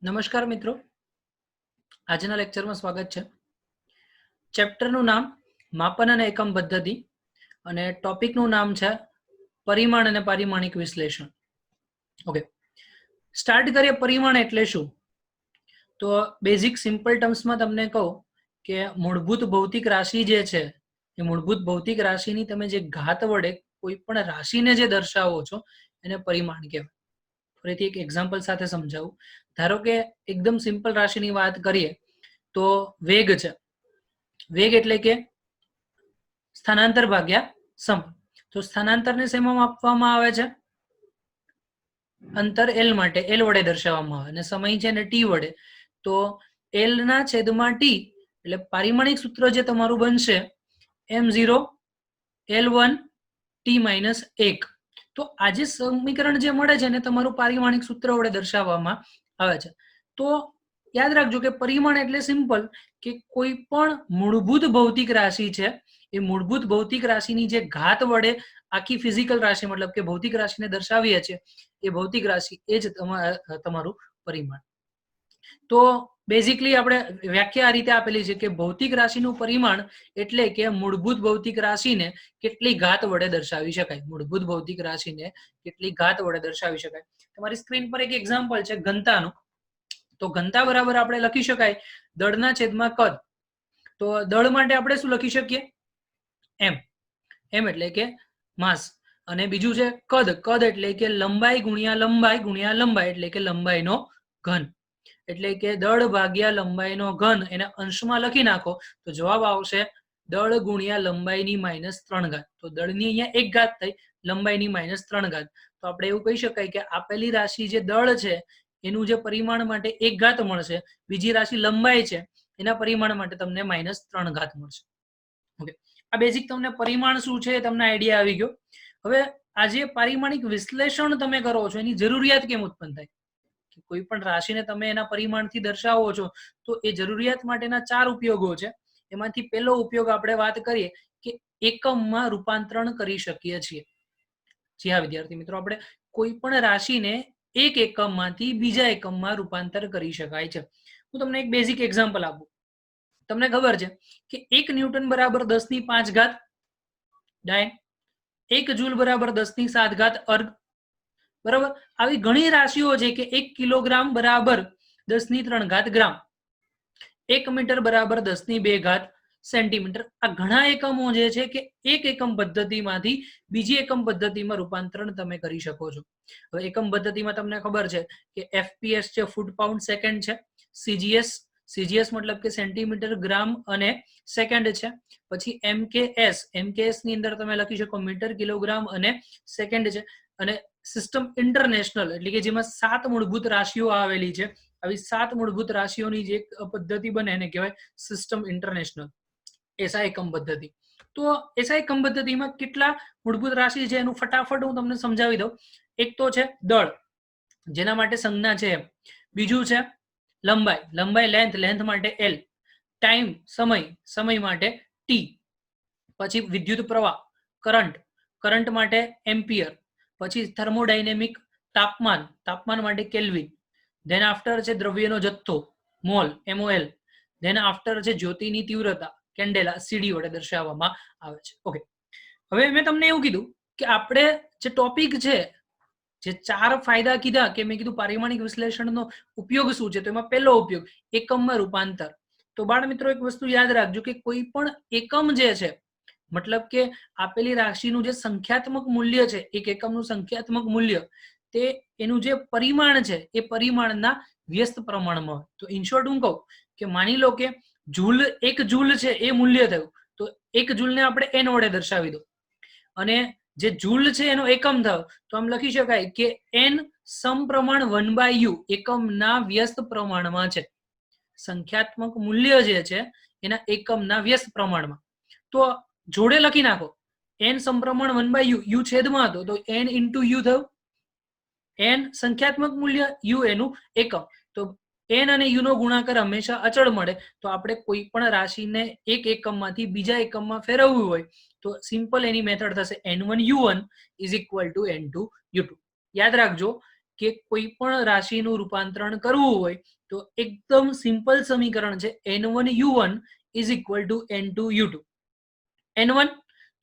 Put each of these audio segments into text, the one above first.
નમસ્કાર મિત્રો, આજના લેક્ચરમાં સ્વાગત છે. ચેપ્ટરનું નામ માપન અને એકમ પદ્ધતિ અને ટોપિકનું નામ છે પરિમાણ અને પારિમાણિક વિશ્લેષણ. ઓકે, સ્ટાર્ટ કરીએ. પરિમાણ એટલે શું? તો બેઝિક સિમ્પલ ટર્મ્સમાં તમને કહું કે મૂળભૂત ભૌતિક રાશિ જે છે એ મૂળભૂત ભૌતિક રાશિની તમે જે ઘાત વડે કોઈ પણ રાશિને જે દર્શાવો છો એને પરિમાણ કહેવાય. ફરીથી એક એક્ઝામ્પલ સાથે સમજાવું. ધારો કે એકદમ સિમ્પલ રાશિની વાત કરીએ તો વેગ છે. વેગ એટલે કે સ્થાનાંતર ભાગ્યા સમય. તો સ્થાનાંતરને શેમાં માપવામાં આવે છે? અંતર એલ માટે એલ વડે દર્શાવવામાં આવે અને સમય છે ને ટી વડે. તો એલ ના છેદમાં ટી એટલે પારિમાણિક સૂત્ર જે તમારું બનશે m0 l1 t માઇનસ 1. તો આ જે સમીકરણ જે મળે છે ને તમારું પારિમાણિક સૂત્ર વડે દર્શાવવામાં આવે છે. તો યાદ રાખજો કે પરિમાણ એટલે સિમ્પલ કે કોઈ પણ મૂળભૂત ભૌતિક રાશિ છે એ મૂળભૂત ભૌતિક રાશિની જે ઘાત વડે આખી ફિઝિકલ રાશિ મતલબ કે ભૌતિક રાશિને દર્શાવીએ છીએ એ ભૌતિક રાશિ એ જ તમારું પરિમાણ. તો બેઝિકલી આપણે વ્યાખ્યા આ રીતે આપેલી છે કે ભૌતિક રાશિનું પરિમાણ એટલે કે મૂળભૂત ભૌતિક રાશિને કેટલી ઘાત વડે દર્શાવી શકાય. મૂળભૂત ભૌતિક રાશિને કેટલી ઘાત વડે દર્શાવી શકાય. તમારી સ્ક્રીન પર એક એક્ઝામ્પલ છે ઘનતાનું. તો ઘનતા બરાબર આપણે લખી શકાય દળના છેદમાં કદ. તો દળ માટે આપણે શું લખી શકીએ? એમ. એમ એટલે કે માસ. અને બીજું છે કદ. કદ એટલે કે લંબાઈ ગુણ્યા લંબાઈ ગુણ્યા લંબાઈ એટલે કે લંબાઈનો ઘન. એટલે કે દળ ભાગ્યા લંબાઈનો ઘન એને અંશમાં લખી નાખો તો જવાબ આવશે દળ ગુણ્યા લંબાઈની -3 ઘાત. તો દળની અહીંયા 1 ઘાત થઈ, લંબાઈની -3 ઘાત. તો આપણે એવું કહી શકાય કે આપેલી રાશિ જે દળ છે એનું જે પરિમાણ માટે 1 ઘાત મળશે, બીજી રાશિ લંબાઈ છે એના પરિમાણ માટે તમને -3 ઘાત મળશે. ઓકે, આ બેઝિક તમને પરિમાણ શું છે તમને આઈડિયા આવી ગયો. હવે આ જે પારિમાણિક વિશ્લેષણ તમે કરો છો એની જરૂરિયાત કેમ ઉત્પન્ન થાય? કોઈ પણ રાશિને તમે એના પરિમાણથી દર્શાવો છો તો એ જરૂરિયાત માટેના 4 ઉપયોગો છે. એમાંથી પહેલો ઉપયોગ આપણે વાત કરીએ કે એકમમાં રૂપાંતરણ કરી શકીએ છીએ. જી હા વિદ્યાર્થી મિત્રો, આપણે કોઈ પણ રાશિને એક એકમમાંથી બીજા એકમમાં રૂપાંતર કરી શકાય છે. હું તમને એક બેઝિક એક્ઝામ્પલ આપું. તમને ખબર છે કે 1 ન્યૂટન બરાબર 10⁵ ડાય, 1 જૂલ બરાબર 10⁷ અર્ગ. બરાબર, આવી ઘણી રાશિઓ છે કે 1 કિલોગ્રામ બરાબર 10⁻³ ગ્રામ, 1 મીટર બરાબર 10⁵ સેન્ટીમીટર. આ ઘણા એકમો જે છે કે એક એકમ પદ્ધતિમાંથી બીજી એકમ પદ્ધતિમાં રૂપાંતરણ તમે કરી શકો છો. હવે એકમ પદ્ધતિમાં તમને ખબર છે કે એફપીએસ છે ફૂટ પાઉન્ડ સેકન્ડ છે, સીજીએસ મતલબ કે સેન્ટીમીટર ગ્રામ અને સેકન્ડ છે. પછી એમકેએસ ની અંદર તમે લખી શકો મીટર કિલોગ્રામ અને સેકન્ડ છે. અને સિસ્ટમ ઇન્ટરનેશનલ એટલે કે જેમાં 7 મૂળભૂત રાશિઓ આવેલી છે, આવી 7 મૂળભૂત રાશિઓની જે પદ્ધતિ બને એને કહેવાય સિસ્ટમ ઇન્ટરનેશનલ એસઆઈ એકમ પદ્ધતિ. તો એસઆઈ એકમ પદ્ધતિમાં કેટલા મૂળભૂત રાશિ છે એનું ફટાફટ હું તમને સમજાવી દઉં. એક તો છે દળ, જેના માટે સંજ્ઞા છે એમ. બીજું છે લંબાઈ લેન્થ માટે એલ. ટાઈમ સમય માટે ટી. પછી વિદ્યુત પ્રવાહ કરંટ માટે એમ્પિયર. પછી થર્મોડાયનેમિક તાપમાન માટે કેલ્વિન. ધેન આફ્ટર છે દ્રવ્યનો જથ્થો મોલ MOL. ધેન આફ્ટર છે જ્યોતિની તીવ્રતા કેન્ડેલા CD વડે દર્શાવવામાં આવે છે. ઓકે, હવે મેં તમને એવું કીધું કે આપણે જે ટોપિક છે, જે 4 ફાયદા કીધા કે મેં કીધું પારિમાણિક વિશ્લેષણનો ઉપયોગ શું છે, તો એમાં પહેલો ઉપયોગ એકમમાં રૂપાંતર. તો બાળ મિત્રો એક વસ્તુ યાદ રાખજો કે કોઈ પણ એકમ જે છે મતલબ કે આપેલી રાશિનું જે સંખ્યાત્મક મૂલ્ય છે, એક એકમનું સંખ્યાત્મક મૂલ્ય, તે એનું જે પરિમાણ છે એ પરિમાણના વ્યસ્ત પ્રમાણમાં હોય. તો ઇન શોર્ટ હું કહું કે માની લો કે એક જૂલ છે એ મૂલ્ય થયું, તો 1 જૂલને આપણે n વડે દર્શાવી દો. અને જે જૂલ છે એનો એકમ થયો તો આમ લખી શકાય કે n સમપ્રમાણ 1/u એકમના વ્યસ્ત પ્રમાણમાં છે. સંખ્યાત્મક મૂલ્ય જે છે એના એકમના વ્યસ્ત પ્રમાણમાં. તો જોડે લખી નાખો n સમપ્રમાણ 1/u, u છેદમાં હતો તો n into u થયું. n સંખ્યાત્મક મૂલ્ય, u એનું એકમ. તો n અને u નો ગુણાકાર હંમેશા અચળ મળે. તો આપણે કોઈ પણ રાશિને એક એકમમાંથી બીજા એકમમાં ફેરવવું હોય તો સિમ્પલ એની મેથડ થશે n1 u1 = n2 u2. યાદ રાખજો કે કોઈ પણ રાશિનું રૂપાંતરણ કરવું હોય તો એકદમ સિમ્પલ સમીકરણ છે n1u1 is equal two n2u2. n1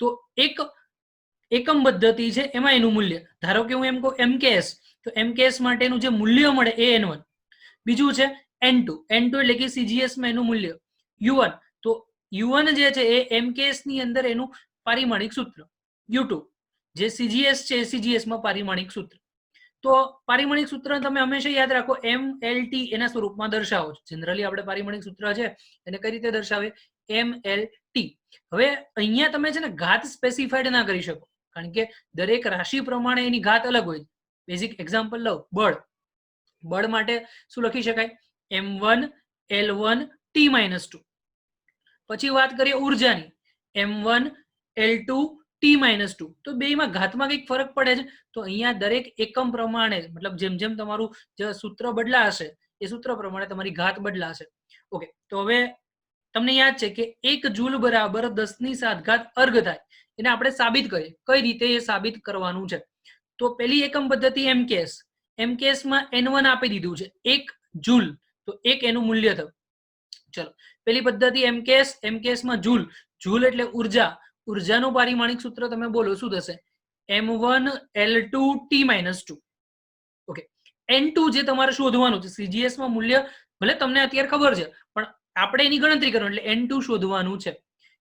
તો એક એકમ પદ્ધતિ છે એમાં એનું મૂલ્ય, ધારો કે હું એમ કહું mks, તો mks માટેનું જે મૂલ્ય મળે એ n1. બીજું છે n2, n2 એટલે કે cgs માં એનું મૂલ્ય u1, તો u1 જે છે એ mks ની અંદર એનું પારિમાણિક સૂત્ર, u2 જે cgs છે cgs માં પારિમાણિક સૂત્ર. તો પારિમાણિક સૂત્ર તમે હંમેશા યાદ રાખો mlt એના સ્વરૂપમાં દર્શાવો છો. જનરલી આપણે પારિમાણિક સૂત્ર છે એને કઈ રીતે દર્શાવે, mlt. હવે અહીંયા તમે છે ને ઘાત સ્પેસિફાઈડ ના કરી શકો, કારણ કે દરેક રાશિ પ્રમાણે એની ઘાત અલગ હોય. બેઝિક એક્ઝામ્પલ લો, બળ. બળ માટે શું લખી શકાય, m1 l1 t-2. પછી વાત કરીએ ઉર્જાની, m1 l2 t-2. તો બેમાં ઘાતમાં કંઈક ફરક પડે છે, તો અહીંયા દરેક એકમ પ્રમાણે, મતલબ જેમ જેમ તમારું જે સૂત્ર બદલાશે એ સૂત્ર પ્રમાણે તમારી ઘાત બદલાશે. ઓકે, તો હવે તમને યાદ છે કે 1 જૂલ બરાબર 10⁷ અર્ગ થાય, એને આપણે સાબિત કરીએ. કઈ રીતે એ સાબિત કરવાનું છે, તો પેલી એકમ પદ્ધતિ mks, mks માં n1 આપી દીધું છે 1 જૂલ, તો 1 એનું મૂલ્ય થયું. ચલો, પેલી પદ્ધતિ mks, mks માં જૂલ, જૂલ એટલે ઉર્જા, ઉર્જાનું પારિમાણિક સૂત્ર તમે બોલો શું થશે, m1 l2 t-2. Okay, n2 જે તમારે શોધવાનું છે, cgs માં મૂલ્ય ભલે તમને અત્યારે ખબર છે પણ આપણે એની ગણતરી કરવાની, એટલે n2 શોધવાનું છે.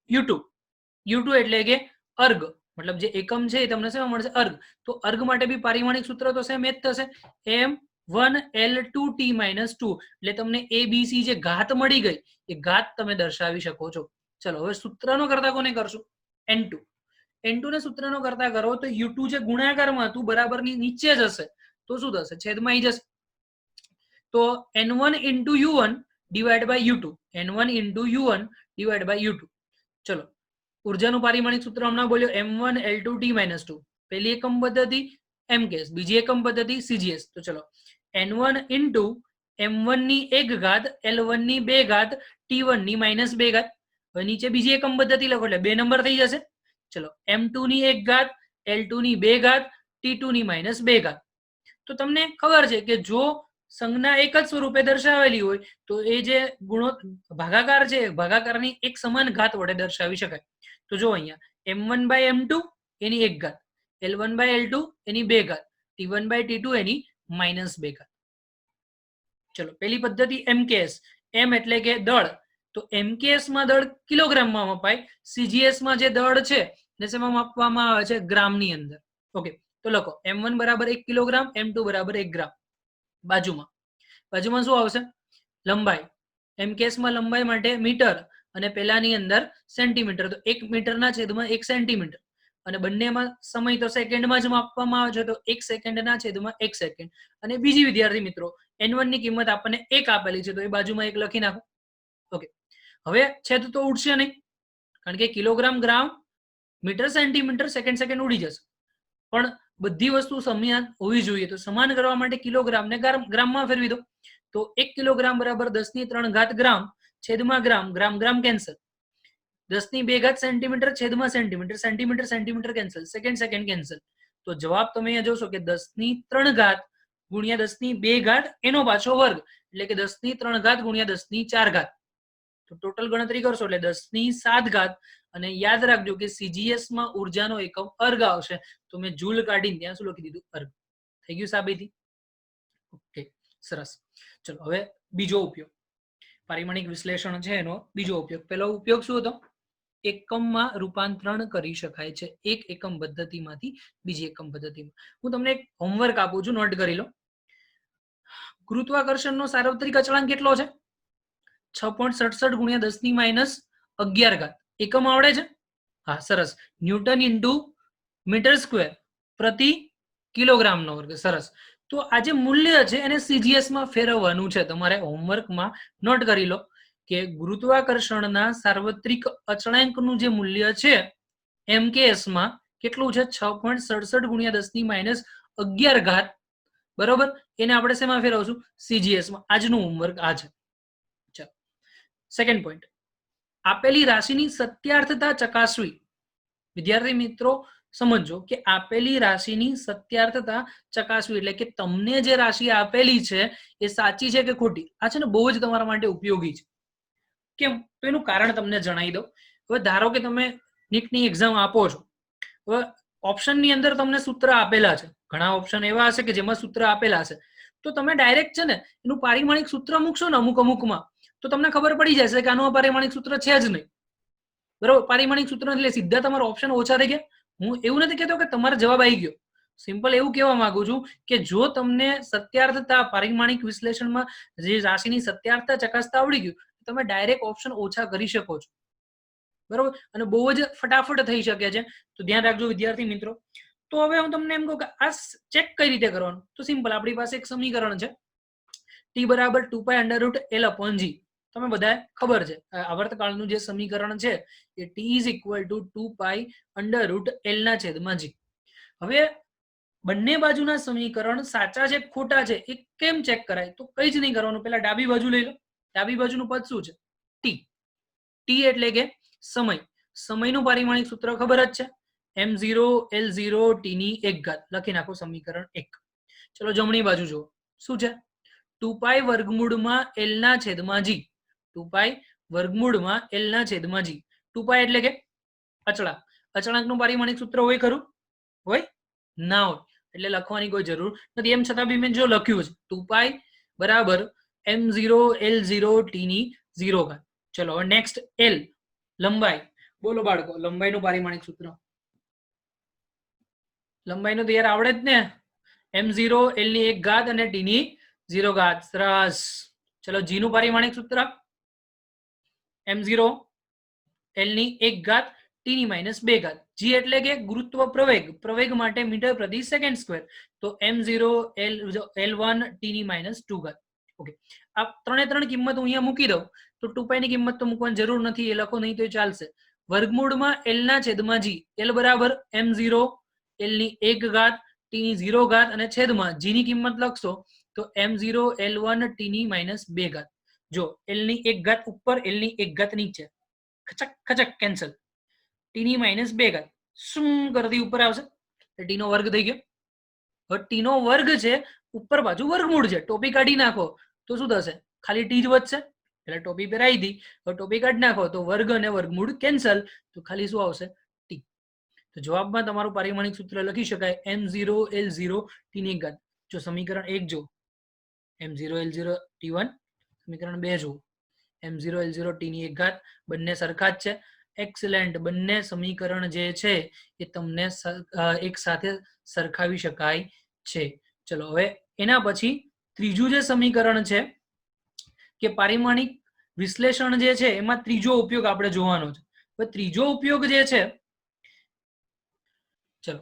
u2, u2 એટલે કે અર્ગ, મતલબ જે એકમ છે એ તમને શેમાં મળશે, અર્ગ. તો અર્ગ માટે બી પારિમાણિક સૂત્ર તો સેમ જ થશે, m1 l2 t-2. એટલે તમને abc જે ઘાત મળી ગઈ એ ઘાત તમે દર્શાવી શકો છો. ચલો, હવે સૂત્રનો કરતા કોને કરશું, n2. n2 ને સૂત્રનો કરતા કરો તો u2 જે ગુણાકારમાં હતું બરાબરની નીચે જ હશે, તો શું થશે, છેદમાં આવી જશે. તો n1 into u1 divided by u2, n1 into u1 divided by u2. ચલો, ઉર્જાનું પારિમાણિક સૂત્ર હમણાં બોલ્યો m1 l2 t-2. પહેલી એકમ પદ્ધતિ mks, બીજી એકમ પદ્ધતિ cgs. તો ચલો, n1 into m1 ની 1 ઘાત l1 ની 2 ઘાત t1 ની -2 ઘાત. હવે નીચે બીજી એકમ પદ્ધતિ લખો એટલે 2 નંબર થઈ જશે. ચલો, m2 ની 1 ઘાત l2 ની 2 ઘાત t2 ની -2 ઘાત. તો તમને ખબર છે કે જો સંજ્ઞા એક જ સ્વરૂપે દર્શાવેલી હોય તો એ જે ભાગાકાર છે, ભાગાકારની એક સમાન ઘાત વડે દર્શાવી શકાય. તો જો અહીંયા m1 by m2 એની 1 ઘાત, l1 by l2 એની 2 ઘાત, t1 by t2 એની -2 ઘાત. ચલો, પેલી પદ્ધતિ mks, m એટલે કે દળ, તો mks માં દળ કિલોગ્રામમાં મપાય, cgs માં જે દળ છે ને શેમાં માપવામાં આવે છે, ગ્રામની અંદર. ઓકે, તો લખો m1 બરાબર 1 કિલોગ્રામ, m2 બરાબર 1 ગ્રામ. બાજુમાં શું આવશે, લંબાઈ. mks માં લંબાઈ માટે મીટર અને પેલાની અંદર સેન્ટીમીટર, તો 1 મીટરના છેદમાં 1 સેન્ટીમીટર. અને બંનેમાં સમય તો સેકન્ડમાં જ માપવામાં આવે છે, તો 1 સેકન્ડના છેદમાં 1 સેકન્ડ. અને બીજી વિદ્યાર્થી મિત્રો, n1 ની કિંમત આપણને 1 આપેલી છે, તો એ બાજુમાં 1 લખી નાખો. ઓકે, હવે છેદ તો ઉડશે નહીં, કારણ કે કિલોગ્રામ, ગ્રામ, મીટર, સેન્ટીમીટર, સેકન્ડ ઉડી જશે. પણ બધી વસ્તુ સમાન હોવી જોઈએ, તો સમાન કરવા માટે કિલોગ્રામ ને ગ્રામમાં ફેરવી દો. તો 1 કિલોગ્રામ બરાબર 10⁻³ ગ્રામ, છેદમાં ગ્રામ, ગ્રામ ગ્રામ કેન્સલ, 10⁻² સેન્ટીમીટર, છેદમાં centimetre, centimetre centimetre cancel, second cancel. તો જવાબ તમે અહીંયા જોશો કે 10⁻³ ગુણ્યા 10⁻², એનો પાછો વર્ગ, એટલે કે 10⁻³ ગુણ્યા 10⁻4. તો ટોટલ ગણતરી કરશો એટલે 10�7. અને યાદ રાખજો કે cgs માં ઉર્જાનો એકમ અર્ગ આવશે, તો મેં જૂલ કાઢીને ત્યાં શું લખી દીધું, અર્ગ. થઈ ગયું સાબિતી. ઓકે, સરસ. ચલો, હવે બીજો ઉપયોગ, પારિમાણિક વિશ્લેષણ છે એનો બીજો ઉપયોગ. પહેલો ઉપયોગ શું હતો, એકમમાં રૂપાંતરણ કરી શકાય છે એક એકમ પદ્ધતિમાંથી બીજી એકમ પદ્ધતિમાં. હું તમને એક હોમવર્ક આપું છું, નોટ કરી લો. ગુરુત્વાકર્ષણનો સાર્વત્રિક અચળાંક કેટલો છે, 6.67 ગુણ્યા 10⁻11. એકમ આવડે છે, હા સરસ, ન્યૂટન ઇન્ટુ મીટર સ્ક્વેર પ્રતિ કિલોગ્રામનો વર્ગ. સરસ. તો આ જે મૂલ્ય છે એને cgs માં ફેરવવાનું છે. તમારે હોમવર્કમાં નોટ કરી લો કે ગુરુત્વાકર્ષણના સાર્વત્રિક અચળાંકનું જે મૂલ્ય છે mks માં કેટલું છે, 6.67 ગુણ્યા 10⁻11. બરોબર, એને આપણે શેમાં ફેરવશું, cgs માં. આજનું હોમવર્ક આ છે. ચાલો, સેકન્ડ પોઈન્ટ, આપેલી રાશિની સત્યાર્થતા ચકાસવી. વિદ્યાર્થી મિત્રો, સમજો કે આપેલી રાશિની સત્યાર્થતા ચકાસવી, એટલે કે તમને જે રાશિ આપેલી છે એ સાચી છે કે ખોટી. આ છે ને બહુ જ તમારા માટે ઉપયોગી છે. કેમ? તો એનું કારણ તમને જણાવી દઉં. હવે ધારો કે તમે નીટની એક્ઝામ આપો છો, હવે ઓપ્શનની અંદર તમને સૂત્ર આપેલા છે, ઘણા ઓપ્શન એવા હશે કે જેમાં સૂત્ર આપેલા છે, તો તમે ડાયરેક્ટ છે ને એનું પારિમાણિક સૂત્ર મૂકશો ને અમુકમાં, તો તમને ખબર પડી જશે કે આનું પારિમાણિક સૂત્ર છે જ નહીં. બરોબર? પારિમાણિક સૂત્ર એટલે સીધા તમારા ઓપ્શન ઓછા થઈ ગયા. હું એવું નથી કહેતો કે તમારો જવાબ આવી ગયો. સિમ્પલ એવું કહેવા માંગુ છું કે જો તમને સત્યાર્થતા પારિમાણિક વિશ્લેષણમાં જે રાશિની સત્યાર્થતા ચકાસતા આવડી ગયું, તમે ડાયરેક્ટ ઓપ્શન ઓછા કરી શકો છો. બરોબર? અને બહુ જ ફટાફટ થઈ શકે છે. તો ધ્યાન રાખજો વિદ્યાર્થી મિત્રો. તો હવે હું તમને એમ કહું કે આ ચેક કઈ રીતે કરવાનું. તો સિમ્પલ, આપણી પાસે એક સમીકરણ છે t બરાબર 2π√L/g. તમે બધા ખબર છે આવર્તકાળનું જે સમીકરણ છે એ t = 2π√L/g. હવે બંને બાજુના સમીકરણ સાચા છે ખોટા છે એ કેમ ચેક કરાય? તો કઈ જ નહીં કરવાનું, પહેલા ડાબી બાજુ લઈ લો. ડાબી બાજુનું પદ શું છે? t. t એટલે કે સમય. સમયનું પારિમાણિક સૂત્ર ખબર જ છે, m0L0t1 લખી નાખો સમીકરણ 1. ચલો જમણી બાજુ જુઓ શું છે? 2π વર્ગમૂળમાં L/g. 2π વર્ગમૂળમાં L/g. 2π એટલે કે અચળાંક. અચળાંકનું પારિમાણિક સૂત્ર હોય ખરું? હોય ના હોય, એટલે લખવાની કોઈ જરૂર નથી. એમ છતાં બી મેં જો લખ્યું છે 2π બરાબર m0L0t0. ચલો હવે નેક્સ્ટ L, લંબાઈ. બોલો બાળકો, લંબાઈનું પારિમાણિક સૂત્ર. લંબાઈનું તો યાર આવડે જ ને, m0L1 અને t0. સરસ. ચલો g નું પારિમાણિક સૂત્ર m0L1 t-2. g એટલે કે ગુરુત્વ પ્રવેગ. પ્રવેગ માટે મીટર પ્રતિ સેકન્ડ સ્ક્વેર. તો m0L1 t-2. ઓકે, આ ત્રણ કિંમત હું અહીંયા મૂકી દઉં. તો 2π ની કિંમત તો મૂકવાની જરૂર નથી, એ લખો નહીં તો ચાલશે. વર્ગમૂળમાં L/g. L બરાબર m0L1 t0 અને છેદમાં g ની કિંમત લખશો તો m0L1 t-2. જો L1 ઉપર L1 નીચે, ખચક ખચક કેન્સલ. t-2 શું કરતી ઉપર આવશે, t નો વર્ગ થઈ ગયો. હવે t નો વર્ગ છે, ઉપર બાજુ વર્ગમૂળ છે, ટોપી કાઢી નાખો તો શું થશે? ખાલી t જ વધશે. એટલે ટોપી પહેરાઈ દી, હવે ટોપી કાઢી નાખો તો વર્ગ અને વર્ગમૂળ કેન્સલ, તો ખાલી શું આવશે? t. તો જવાબમાં તમારું પારિમાણિક સૂત્ર લખી શકાય m0L0t1. જો સમીકરણ 1 જો m0L0t1, સમીકરણ 2 જો m0L0t1, બંને સરખા જ છે. એક્સેલેન્ટ. બંને સમીકરણ જે છે એ તમને એક સાથે સરખાવી શકાય છે. ચલો હવે એના પછી ત્રીજું જે સમીકરણ છે કે પારિમાણિક વિશ્લેષણ જે છે એમાં ત્રીજો ઉપયોગ આપણે જોવાનો છે. હવે ત્રીજો ઉપયોગ જે છે, ચલો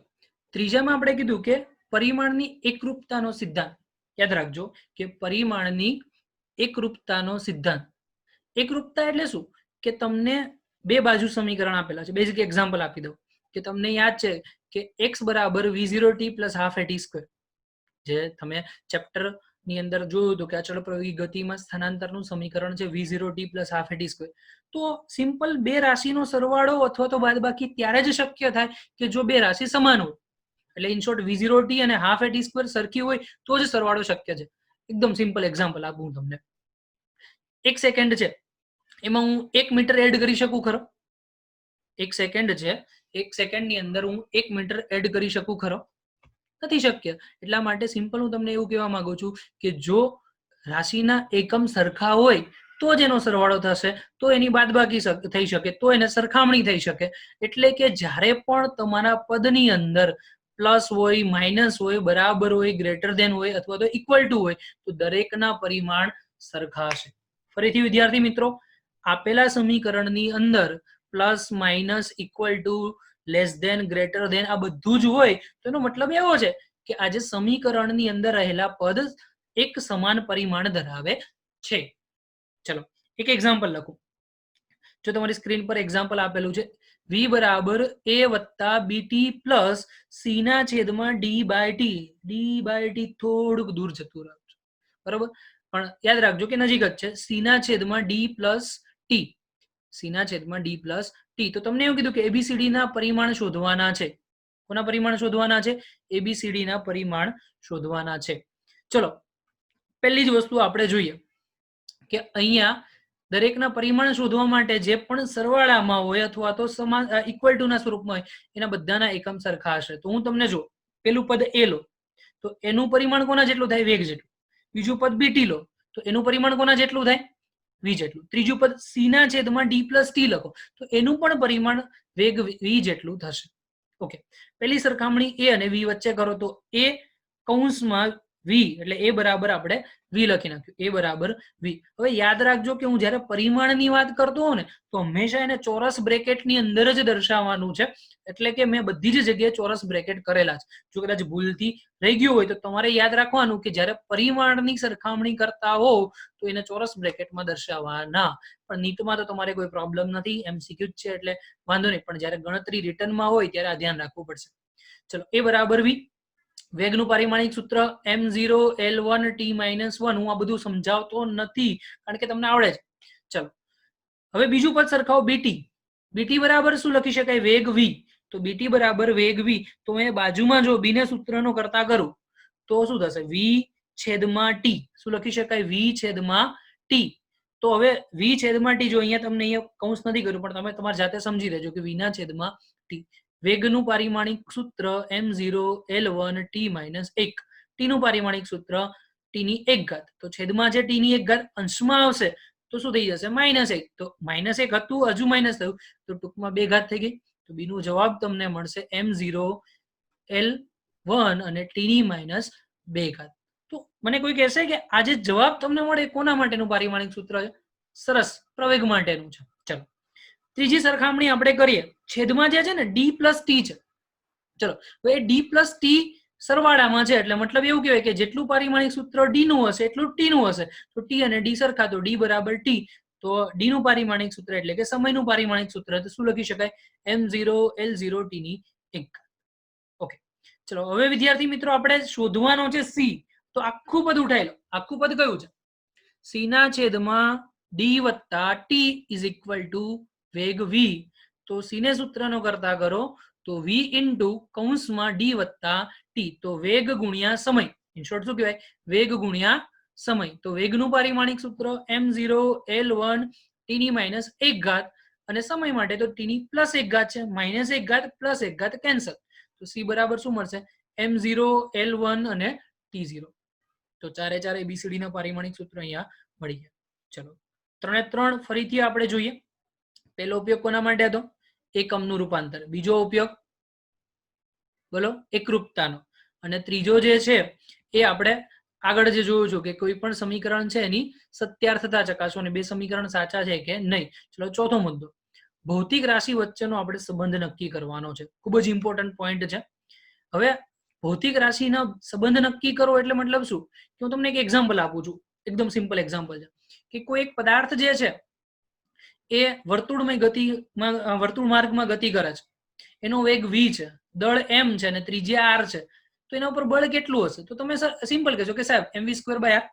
ત્રીજામાં આપણે કીધું કે પરિમાણની એકરૂપતાનો સિદ્ધાંત. યાદ રાખજો કે પરિમાણની એકરૂપતાનો સિદ્ધાંત. એકરૂપતા એટલે શું કે તમને બે બાજુ સમીકરણ આપેલા છે. બેઝિક એક્ઝામ્પલ આપી દઉં કે તમને યાદ છે કે x બરાબર v0t + ½ જે તમે ચેપ્ટર ની અંદર જોયું હતું કે અચળ પ્રવેગી ગતિમાં સ્થાનાંતરનું સમીકરણ છે v0t + ½ તો સિમ્પલ બે રાશિનો સરવાળો અથવા તો બાદબાકી ત્યારે જ શક્ય થાય કે જો બે રાશિ સમાન હોય. એટલે ઇન શોર્ટ v0t અને ½ સરખી હોય તો જ સરવાળો શક્ય છે. એકદમ સિમ્પલ એક્ઝામ્પલ આપું તમને. 1 સેકન્ડ છે, એમાં હું 1 મીટર એડ કરી શકું ખરો? 1 સેકન્ડ છે, 1 સેકન્ડની અંદર હું 1 મીટર એડ કરી શકું ખરો? નથી શક્ય. એટલા માટે સિમ્પલ હું તમને એવું કહેવા માંગુ છું કે જો રાશિના એકમ સરખા હોય તો જ એનો સરવાળો થશે, તો એની બાદબાકી થઈ શકે, તો એને સરખામણી થઈ શકે. એટલે કે જ્યારે પણ તમારા પદની અંદર પ્લસ હોય, માઇનસ હોય, બરાબર હોય, ગ્રેટર ધેન હોય અથવા તો ઇક્વલ ટુ હોય તો દરેકના પરિમાણ સરખા હશે. ફરીથી વિદ્યાર્થી મિત્રો, આપેલા સમીકરણની અંદર plus, minus, equal to, less than, greater than આ બધું જ હોય તો એનો મતલબ એવો છે કે આ જે સમીકરણની અંદર રહેલા પદ એક સમાન પરિમાણ ધરાવે છે. ચલો એક એક્ઝામ્પલ લખું. જો તમારી સ્ક્રીન પર એક્ઝામ્પલ આપેલું છે v બરાબર a + bt + c/d/t. d/t થોડુંક દૂર જતું રહ્યું છે, બરાબર, પણ યાદ રાખજો કે નજીક જ છે. c/d + t. c/d + t. તો તમને એવું કીધું કે abcd ના પરિમાણ શોધવાના છે. કોના પરિમાણ શોધવાના છે? ABCD ના પરિમાણ શોધવાના છે. ચલો પહેલી જ વસ્તુ આપણે જોઈએ કે અહીંયા દરેકના પરિમાણ શોધવા માટે જે પણ સરવાળામાં હોય અથવા તો સમાન ઇક્વલ ટુ ના સ્વરૂપમાં હોય એના બધાના એકમ સરખા હશે. તો હું તમને જો પેલું પદ A લો તો એનું પરિમાણ કોના જેટલું થાય? વેગ જેટલું. બીજું પદ BT લો તો એનું પરિમાણ કોના જેટલું થાય? V જેટલું. ત્રીજું પદ C ના છેદમાં D પ્લસ T લખો તો એનું પણ પરિમાણ વેગ V જેટલું થશે. ઓકે, પેલી સરખામણી A અને V વચ્ચે કરો તો A કૌંસમાં V એટલે A બરાબર આપણે V લખી નાખ્યું. A બરાબર V. હવે યાદ રાખજો કે હું જ્યારે પરિમાણની વાત કરતો હોઉં ને તો હંમેશા એને ચોરસ બ્રેકેટની અંદર જ દર્શાવવાનું છે. એટલે કે મેં બધી જ જગ્યાએ ચોરસ બ્રેકેટ કરેલા છે. જો કદાચ ભૂલથી રહી ગયું હોય તો તમારે યાદ રાખવાનું કે જ્યારે પરિમાણની સરખામણી કરતા હોવ તો એને ચોરસ બ્રેકેટમાં દર્શાવવાના. પણ નીટમાં તો તમારે કોઈ પ્રોબ્લેમ નથી, MCQ જ છે એટલે વાંધો નહીં. પણ જ્યારે ગણતરી રિટર્નમાં હોય ત્યારે આ ધ્યાન રાખવું પડશે. ચલો, A બરાબર V. વેગનું પારિમાણિક સૂત્ર m0 l1 t-1. હું આ બધું સમજાવતો નથી કારણ કે તમને આવડે છે. ચલો હવે બીજું પદ સરખાવો BT. BT બરાબર શું લખી શકાય? વેગ V. તો BT બરાબર વેગ V. તો મેં બાજુમાં જો B ને સૂત્રનો કરતા કરું તો શું થશે? V છેદમાં T. શું લખી શકાય? V છેદમાં T. તો હવે V છેદમાં T જો અહીંયા તમને અહીંયા કૌંસ નથી કર્યું પણ તમે તમારી જાતે સમજી લેજો કે V ના છેદમાં T. વેગનું પારિમાણિક સૂત્ર m0 l1 t-1. t નું પારિમાણિક સૂત્ર t ની 1 ઘાત. તો છેદમાં છે t ની 1 ઘાત, અંશમાં આવશે તો શું થઈ જશે? -1. તો -1 હતું, હજુ માઇનસ થયું તો ટૂંકમાં 2 ઘાત થઈ ગઈ. તો b નો જવાબ તમને મળશે m0 l1 અને t ની -2 ઘાત. તો મને કોઈ કહેશે કે આ જે જવાબ તમને મળે કોના માટેનું પારિમાણિક સૂત્ર છે? સરસ, પ્રવેગ માટેનું છે. ચલો ત્રીજી સરખામણી આપણે કરીએ. છેદમાં જે છે ને D પ્લસ T છે. ચલો હવે D પ્લસ T સરવાળામાં છે એટલે મતલબ એવું કહેવાય કે જેટલું પારિમાણિક સૂત્ર D નું હશે એટલું T નું હશે. તો T અને D સરખા તો D બરાબર T. તો D નું પારિમાણિક સૂત્ર એટલે કે સમયનું પારિમાણિક સૂત્ર તો શું લખી શકાય? m0 l0 t ની 1 ઘાત. ઓકે, ચલો હવે વિદ્યાર્થી મિત્રો આપણે શોધવાનો છે C. તો આખું પદ ઉઠાઈ લો. આખું પદ કયું છે? C ના છેદમાં D વત્તા T ઇઝ ઇક્વલ ટુ વેગ V. તો C ને સૂત્રનો કરતા કરો તો V ઇન્ટુ કૌંસમાં D વત્તા T. તો વેગ ગુણ્યા સમય. ઇન શોર્ટ શું કહેવાય? વેગ ગુણ્યા સમય. તો વેગનું પારિમાણિક સૂત્ર m0 l1 t ની -1 ઘાત અને સમય માટે તો t ની +1 ઘાત છે. -1 ઘાત +1 ઘાત કેન્સલ. તો C બરાબર શું મળશે? m0 l1 અને t0. તો ચારે ચાર ABCD ના પારિમાણિક સૂત્ર અહીંયા મળી ગયા. ચલો 3 ફરીથી આપણે જોઈએ. પહેલો ઉપયોગ કોના માટે હતો? એકમનું રૂપાંતર. બીજો ઉપયોગ બોલો એકરૂપતાનો. અને ત્રીજો જે છે એ આપણે આગળ જે જોયું છું કે કોઈ પણ સમીકરણ છે એની સત્યાર્થતા ચકાસો અને બે સમીકરણ સાચા છે કે નહીં. ચલો ચોથો મુદ્દો, ભૌતિક રાશિ વચ્ચેનો આપણે સંબંધ નક્કી કરવાનો છે. ખૂબ જ ઇમ્પોર્ટન્ટ પોઈન્ટ છે. હવે ભૌતિક રાશિનો સંબંધ નક્કી કરો એટલે મતલબ શું? કે હું તમને એક એક્ઝામ્પલ આપું છું. એકદમ સિમ્પલ એક્ઝામ્પલ છે કે કોઈ એક પદાર્થ જે છે એ વર્તુળ માર્ગમાં ગતિ કરે છે. એનો વેગ v છે, દળ m છે અને ત્રિજ્યા r છે. તો એના ઉપર બળ કેટલું હશે? તો તમે સિમ્પલ કહેશો કે સાહેબ mv²/r.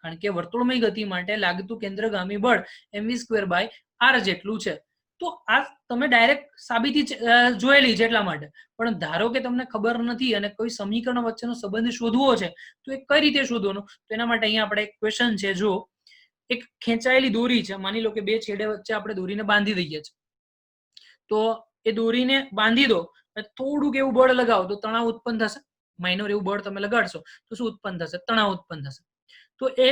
કારણ કે વર્તુળમય ગતિ માટે લાગતું કેન્દ્રગામી બળ mv²/r જેટલું છે. તો આ તમે ડાયરેક્ટ સાબિતી જોયેલી છે એટલા માટે. પણ ધારો કે તમને ખબર નથી અને કોઈ સમીકરણ વચ્ચેનો સંબંધ શોધવો છે તો એ કઈ રીતે શોધવાનો? તો એના માટે અહીંયા આપણે એક ક્વેશ્ચન છે. જો એક ખેંચાયેલી દોરી છે, માની લો કે બે છેડે વચ્ચે આપણે દોરીને બાંધી દઈએ છીએ. તો એ દોરીને બાંધી દો, થોડુંક એવું બળ લગાવો તો તણાવ ઉત્પન્ન થશે. માઇનોર એવું બળ તમે લગાડશો તો શું ઉત્પન્ન થશે? તણાવ ઉત્પન્ન થશે. તો એ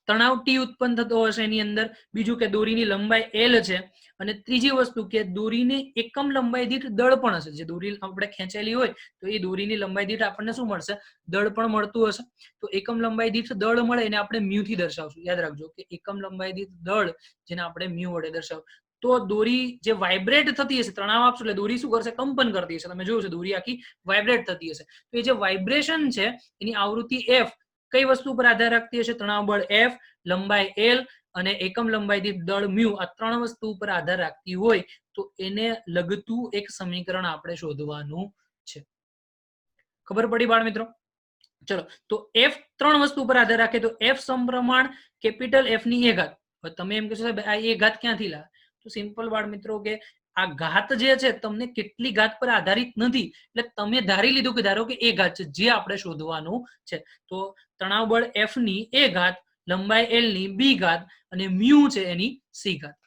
તણાવ T ઉત્પન્ન થતો હશે એની અંદર. બીજું કે દોરીની લંબાઈ L છે અને ત્રીજી વસ્તુ કે દોરીની એકમ લંબાઈ દીઠ દળ પણ હશે. જે દોરી આપણે ખેંચેલી હોય તો એ દોરીની લંબાઈ દીઠ આપણને શું મળશે? દળ પણ મળતું હશે. તો એકમ લંબાઈ દીઠ દળ મળે એને આપણે મ્યુ થી દર્શાવશું. યાદ રાખજો કે એકમ લંબાઈ દીઠ દળ જેને આપણે મ્યુ વડે દર્શાવશું. તો દોરી જે વાઇબ્રેટ થતી હશે, તણાવ આપશું એટલે દોરી શું કરશે? કંપન કરતી હશે. તમે જોયું છે દોરી આખી વાઇબ્રેટ થતી હશે. તો એ જે વાઇબ્રેશન છે એની આવૃત્તિ f કઈ વસ્તુ પર આધાર રાખતી હશે? તણાવ બળ F, લંબાઈ L અને એકમ લંબાઈ દીઠ દળ મ્યુ. આ ત્રણ વસ્તુ પર આધાર રાખતી હોય તો એને લગતું એક સમીકરણ આપણે શોધવાનું છે. ખબર પડી બાળ મિત્રો? ચલો તો F ત્રણ વસ્તુ પર આધાર રાખે તો F સમપ્રમાણ કેપિટલ F ની a ઘાત. તમે એમ કહેશો સાહેબ આ a ઘાત ક્યાંથી લાવે? તો સિમ્પલ બાળ મિત્રો કે આ ઘાત જે છે તમને કેટલી ઘાત પર આધારિત નથી, એટલે તમે ધારી લીધું કે ધારો કે એ ઘાત છે જે આપણે શોધવાનું છે. તો તણાવ બળ F ની a ઘાત, લંબાઈ L ની b ઘાત અને મ્યુ છે એની c ઘાત.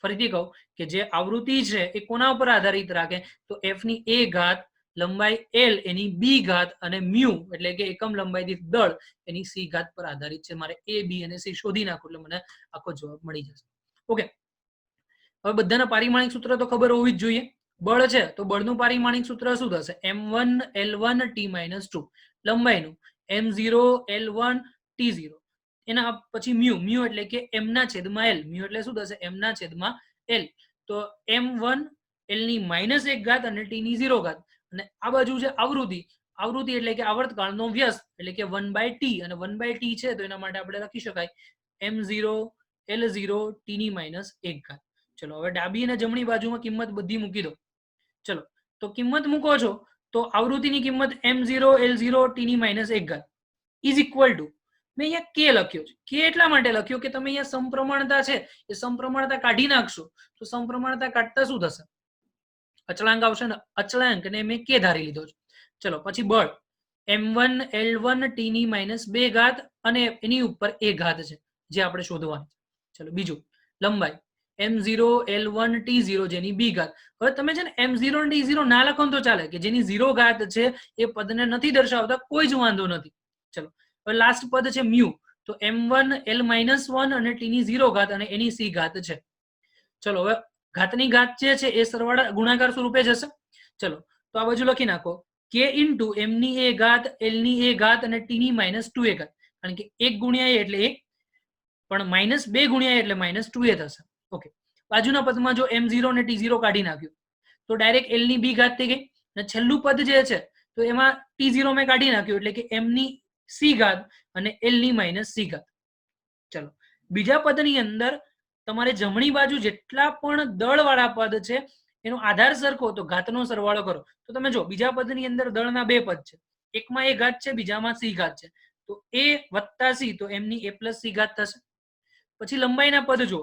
ફરીથી કહું કે જે આવૃત્તિ છે એ કોના ઉપર આધારિત રાખે, તો F ની a ઘાત, લંબાઈ L એની b ઘાત અને મ્યુ એટલે કે એકમ લંબાઈ દીઠ દળ એની c ઘાત પર આધારિત છે. મારે a b અને c શોધી નાખું એટલે મને આખો જવાબ મળી જશે. ઓકે, હવે બધાના પારિમાણિક સૂત્ર તો ખબર હોવી જ જોઈએ. બળ છે તો બળનું પારિમાણિક સૂત્ર શું થશે? m1 l1 t - 2. લંબાઈનું m0 l1 t0. એના પછી મ્યુ એટલે કે m ના છેદમાં l. મ્યુ એટલે શું થશે? m ના છેદમાં l. તો m1 l ની -1 ઘાત અને t ની 0 ઘાત. અને આ બાજુ છે આવૃત્તિ. આવૃત્તિ એટલે કે આવર્તકાળનો વ્યસ્ત એટલે કે 1/t, અને 1/t છે તો એના માટે આપણે લખી શકાય m0 l0 t ની -1 ઘાત. ચલો હવે ડાબી અને જમણી બાજુમાં કિંમત બધી મૂકી દો. ચલો તો કિંમત મૂકો છો તો આવૃત્તિની કિંમત m0 l0 t ની -1 ઘાત ઇઝ ઇક્વલ ટુ, મેં અહીંયા k લખ્યો છે. k એટલા માટે લખ્યો કે તમે અહીંયા સમપ્રમાણતા છે એ સમપ્રમાણતા કાઢી નાખશો તો સમપ્રમાણતા કાઢતા શું થશે? અચળાંક આવશે ને, અચળાંક ને મેં k ધારી લીધો છે. ચલો પછી બળ m1 l1 t ની -2 ઘાત અને એની ઉપર a ઘાત છે જે આપણે શોધવાની છે. ચલો બીજું લંબાઈ m0 l1 t0 જેની b ઘાત. હવે તમે છે ને m0 અને t0 ના લખો તો ચાલે, કે જેની 0 ઘાત છે એ પદને નથી દર્શાવતા, કોઈ જ વાંધો નથી. ચલો હવે લાસ્ટ પદ છે મ્યુ. તો m1 l-1 અને t ની 0 ઘાત અને એની c ઘાત છે. ચલો હવે ઘાતની ઘાત જે છે એ સરવાળા ગુણાકાર સ્વરૂપે જશે. ચલો તો આ બાજુ લખી નાખો k ઇન્ટુ m ની a ઘાત, l ની a ઘાત અને t ની -2a ઘાત. કારણ કે 1 ગુણ્યા a એટલે 1, પણ -2 ગુણ્યા a એટલે -2a થશે. ઓકે, બાજુના પદમાં જો m0 અને t0 કાઢી નાખ્યું તો ડાયરેક્ટ l ની b ઘાત થઈ ગઈ. અને છેલ્લું પદ જે છે તો એમાં t0 મેં કાઢી નાખ્યું એટલે કે m ની c ઘાત અને l ની -c ઘાત. ચલો બીજા પદની અંદર તમારે જમણી બાજુ જેટલા પણ દળવાળા પદ છે એનો આધાર સરખો તો ઘાતનો સરવાળો કરો. તો તમે જો બીજા પદની અંદર દળના બે પદ છે, એકમાં a ઘાત છે, બીજામાં c ઘાત છે. તો a વત્તા c તો m ની a + c ઘાત થશે. પછી લંબાઈના પદ જો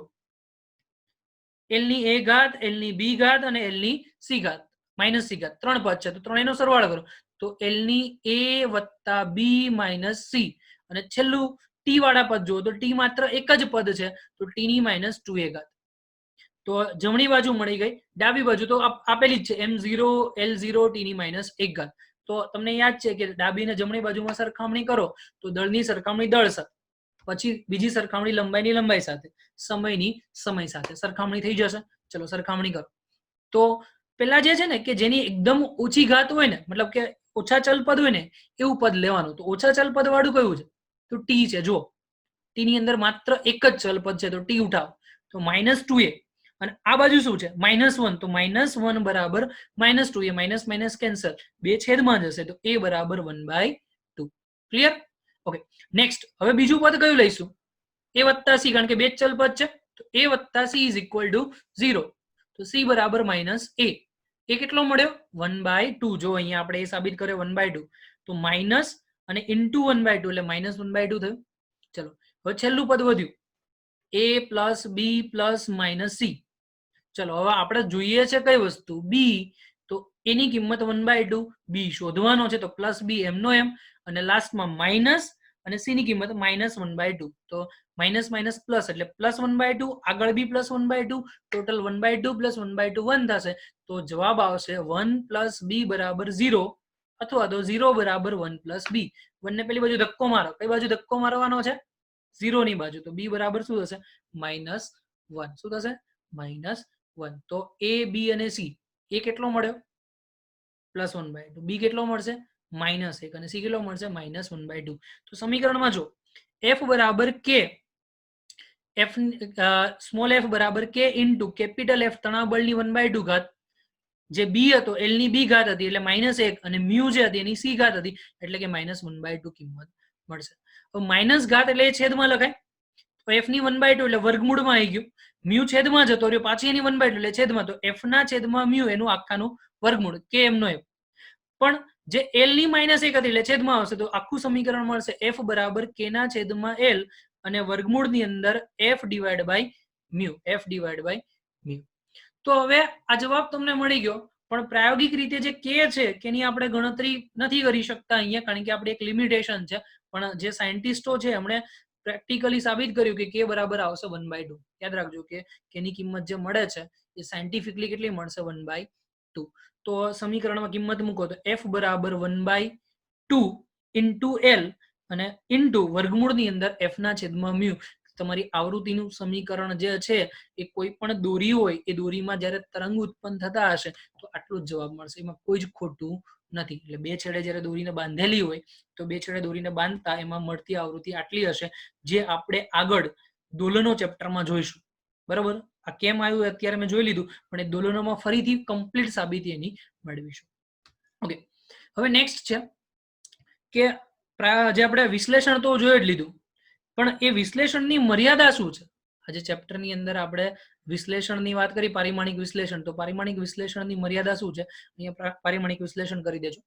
l ની a ઘાત, l ની b ઘાત અને l ની c ઘાત -c ઘાત, ત્રણ પદ છે તો ત્રણેયનો સરવાળો કરો તો l ની a વત્તા b - c. અને છેલ્લું t વાળા પદ જો તો t માત્ર એક જ પદ છે તો t ની -2a ઘાત. તો જમણી બાજુ મળી ગઈ. ડાબી બાજુ તો આપેલી જ છે m0 l0 t ની -1 ઘાત. તો તમને યાદ છે કે ડાબી અને જમણી બાજુમાં સરખામણી કરો તો દળની સરખામણી દળ સાથે, પછી બીજી સરખામણી લંબાઈની લંબાઈ સાથે, સમયની સમય સાથે સરખામણી થઈ જશે. ચલો સરખામણી કરો. તો પેલા જે છે ને કે જેની એકદમ ઓછી ઘાત હોય ને, મતલબ કે ઓછા ચલ પદ હોય ને એવું પદ લેવાનું. તો ઓછા ચલ પદ વાળું કયું છે? તો t છે. જો t ની અંદર માત્ર એક જ ચલ પદ છે તો t ઉઠાવો તો -2a. અને આ બાજુ શું છે? -1. તો -1 બરાબર -2a. માઇનસ માઇનસ કેન્સલ, બે છેદમાં જશે તો a બરાબર 1/2. ક્લિયર? ઓકે, નેક્સ્ટ હવે બીજું પદ કયું લઈશું? a વત્તા c, કારણ કે બે ચલ પદ છે તો a વત્તા c ઇઝ ઇક્વલ ટુ 0. તો c બરાબર -a. એ કેટલો મળ્યો? 1/2. જો અહીંયા આપણે એ સાબિત કર્યો 1/2. તો માઇનસ અને ઇન્ટુ 1/2 એટલે -1/2 થયું. ચલો હવે છેલ્લું પદ વધ્યું a plus b plus -c. ચલો હવે આપણે જોઈએ છે કઈ વસ્તુ? b. તો એની કિંમત 1/2, b શોધવાનો છે તો પ્લસ b એમનો એમ, અને લાસ્ટમાં માઇનસ અને c ની કિંમત -1/2. તો માઇનસ માઇનસ પ્લસ એટલે +1/2, આગળ બી +1/2, ટોટલ 1/2 + 1/2 1 થશે. તો જવાબ આવશે 1 + b બરાબર 0, અથવા તો 0 બરાબર 1 + b. 1 ને પેલી બાજુ ધક્કો મારો, કઈ બાજુ ધક્કો મારવાનો છે? 0 ની બાજુ. તો b બરાબર શું થશે? -1. શું થશે? -1. તો a b અને c, a કેટલો મળ્યો? +1/2. b કેટલો મળશે? -1. અને c કેટલો મળશે? -1/2. તો સમીકરણમાં જો f બરાબર k, સ્મોલ f બરાબર k ઇન્ટુ કેપિટલ F તણાવ બળની 1/2 ઘાત, જે b હતો l ની b ઘાત હતી એટલે -1, અને મ્યુ જે હતી એની c ઘાત હતી એટલે કે -1/2 કિંમત મળશે. તો માઇનસ ઘાત એટલે છેદમાં લખાય. તો f ની 1/2 એટલે વર્ગમૂળમાં આવી ગયું. મ્યુ છેદમાં જતો રહ્યો, પાછી એની 1/2 એટલે છેદમાં. તો f ના છેદમાં મ્યુ એનું આખાનું વર્ગમૂળ, k એમનો f. પણ જે l ની -1 હતી એટલે છેદમાં આવશે. તો આખું સમીકરણ મળશે f બરાબર k ના છેદમાં l અને વર્ગમૂળની અંદર f ડિવાઈડ બાય મ્યુ. તો હવે આ જવાબ તમને મળી ગયો, પણ પ્રાયોગિક રીતે જે કે છે કે એની આપણે ગણતરી નથી કરી શકતા અહીંયા, કારણ કે આપણે એક લિમિટેશન છે. પણ જે સાયન્ટિસ્ટો છે એમણે પ્રેક્ટિકલી સાબિત કર્યું કે બરાબર આવશે 1/2. યાદ રાખજો કે એની કિંમત જે મળે છે એ સાયન્ટિફિકલી કેટલી મળશે 1/2. તો સમીકરણમાં કિંમત મૂકો તો f બરાબર 1/2 ઇન્ટુ l અને ઇન્ટુ વર્ગમૂળની અંદર f ના છેદમાં મ્યુ. તમારી આવૃત્તિનું સમીકરણ જે છે એ કોઈ પણ દોરી હોય એ દોરીમાં જ્યારે તરંગ ઉત્પન્ન થતા હશે તો આટલું જ જવાબ મળશે, એમાં કોઈ જ ખોટું નથી. એટલે બે છેડે જ્યારે દોરીને બાંધેલી હોય તો બે છેડે દોરીને બાંધતા એમાં મળતી આવૃત્તિ આટલી હશે, જે આપણે આગળ દોલનો ચેપ્ટરમાં જોઈશું. બરાબર, આ કેમ આવ્યું અત્યારે મેં જોઈ લીધું, પણ એ દોલનોમાં ફરીથી કમ્પ્લીટ સાબિતી એની મેળવીશું. ઓકે, હવે નેક્સ્ટ છે કે જે આપણે વિશ્લેષણ તો જોઈ જ લીધું, પણ એ વિશ્લેષણની મર્યાદા શું છે? આજે ચેપ્ટરની અંદર આપણે વિશ્લેષણની વાત કરી, પારિમાણિક વિશ્લેષણ. તો પારિમાણિક વિશ્લેષણની મર્યાદા શું છે? અહીંયા પારિમાણિક વિશ્લેષણ કરી દેજો.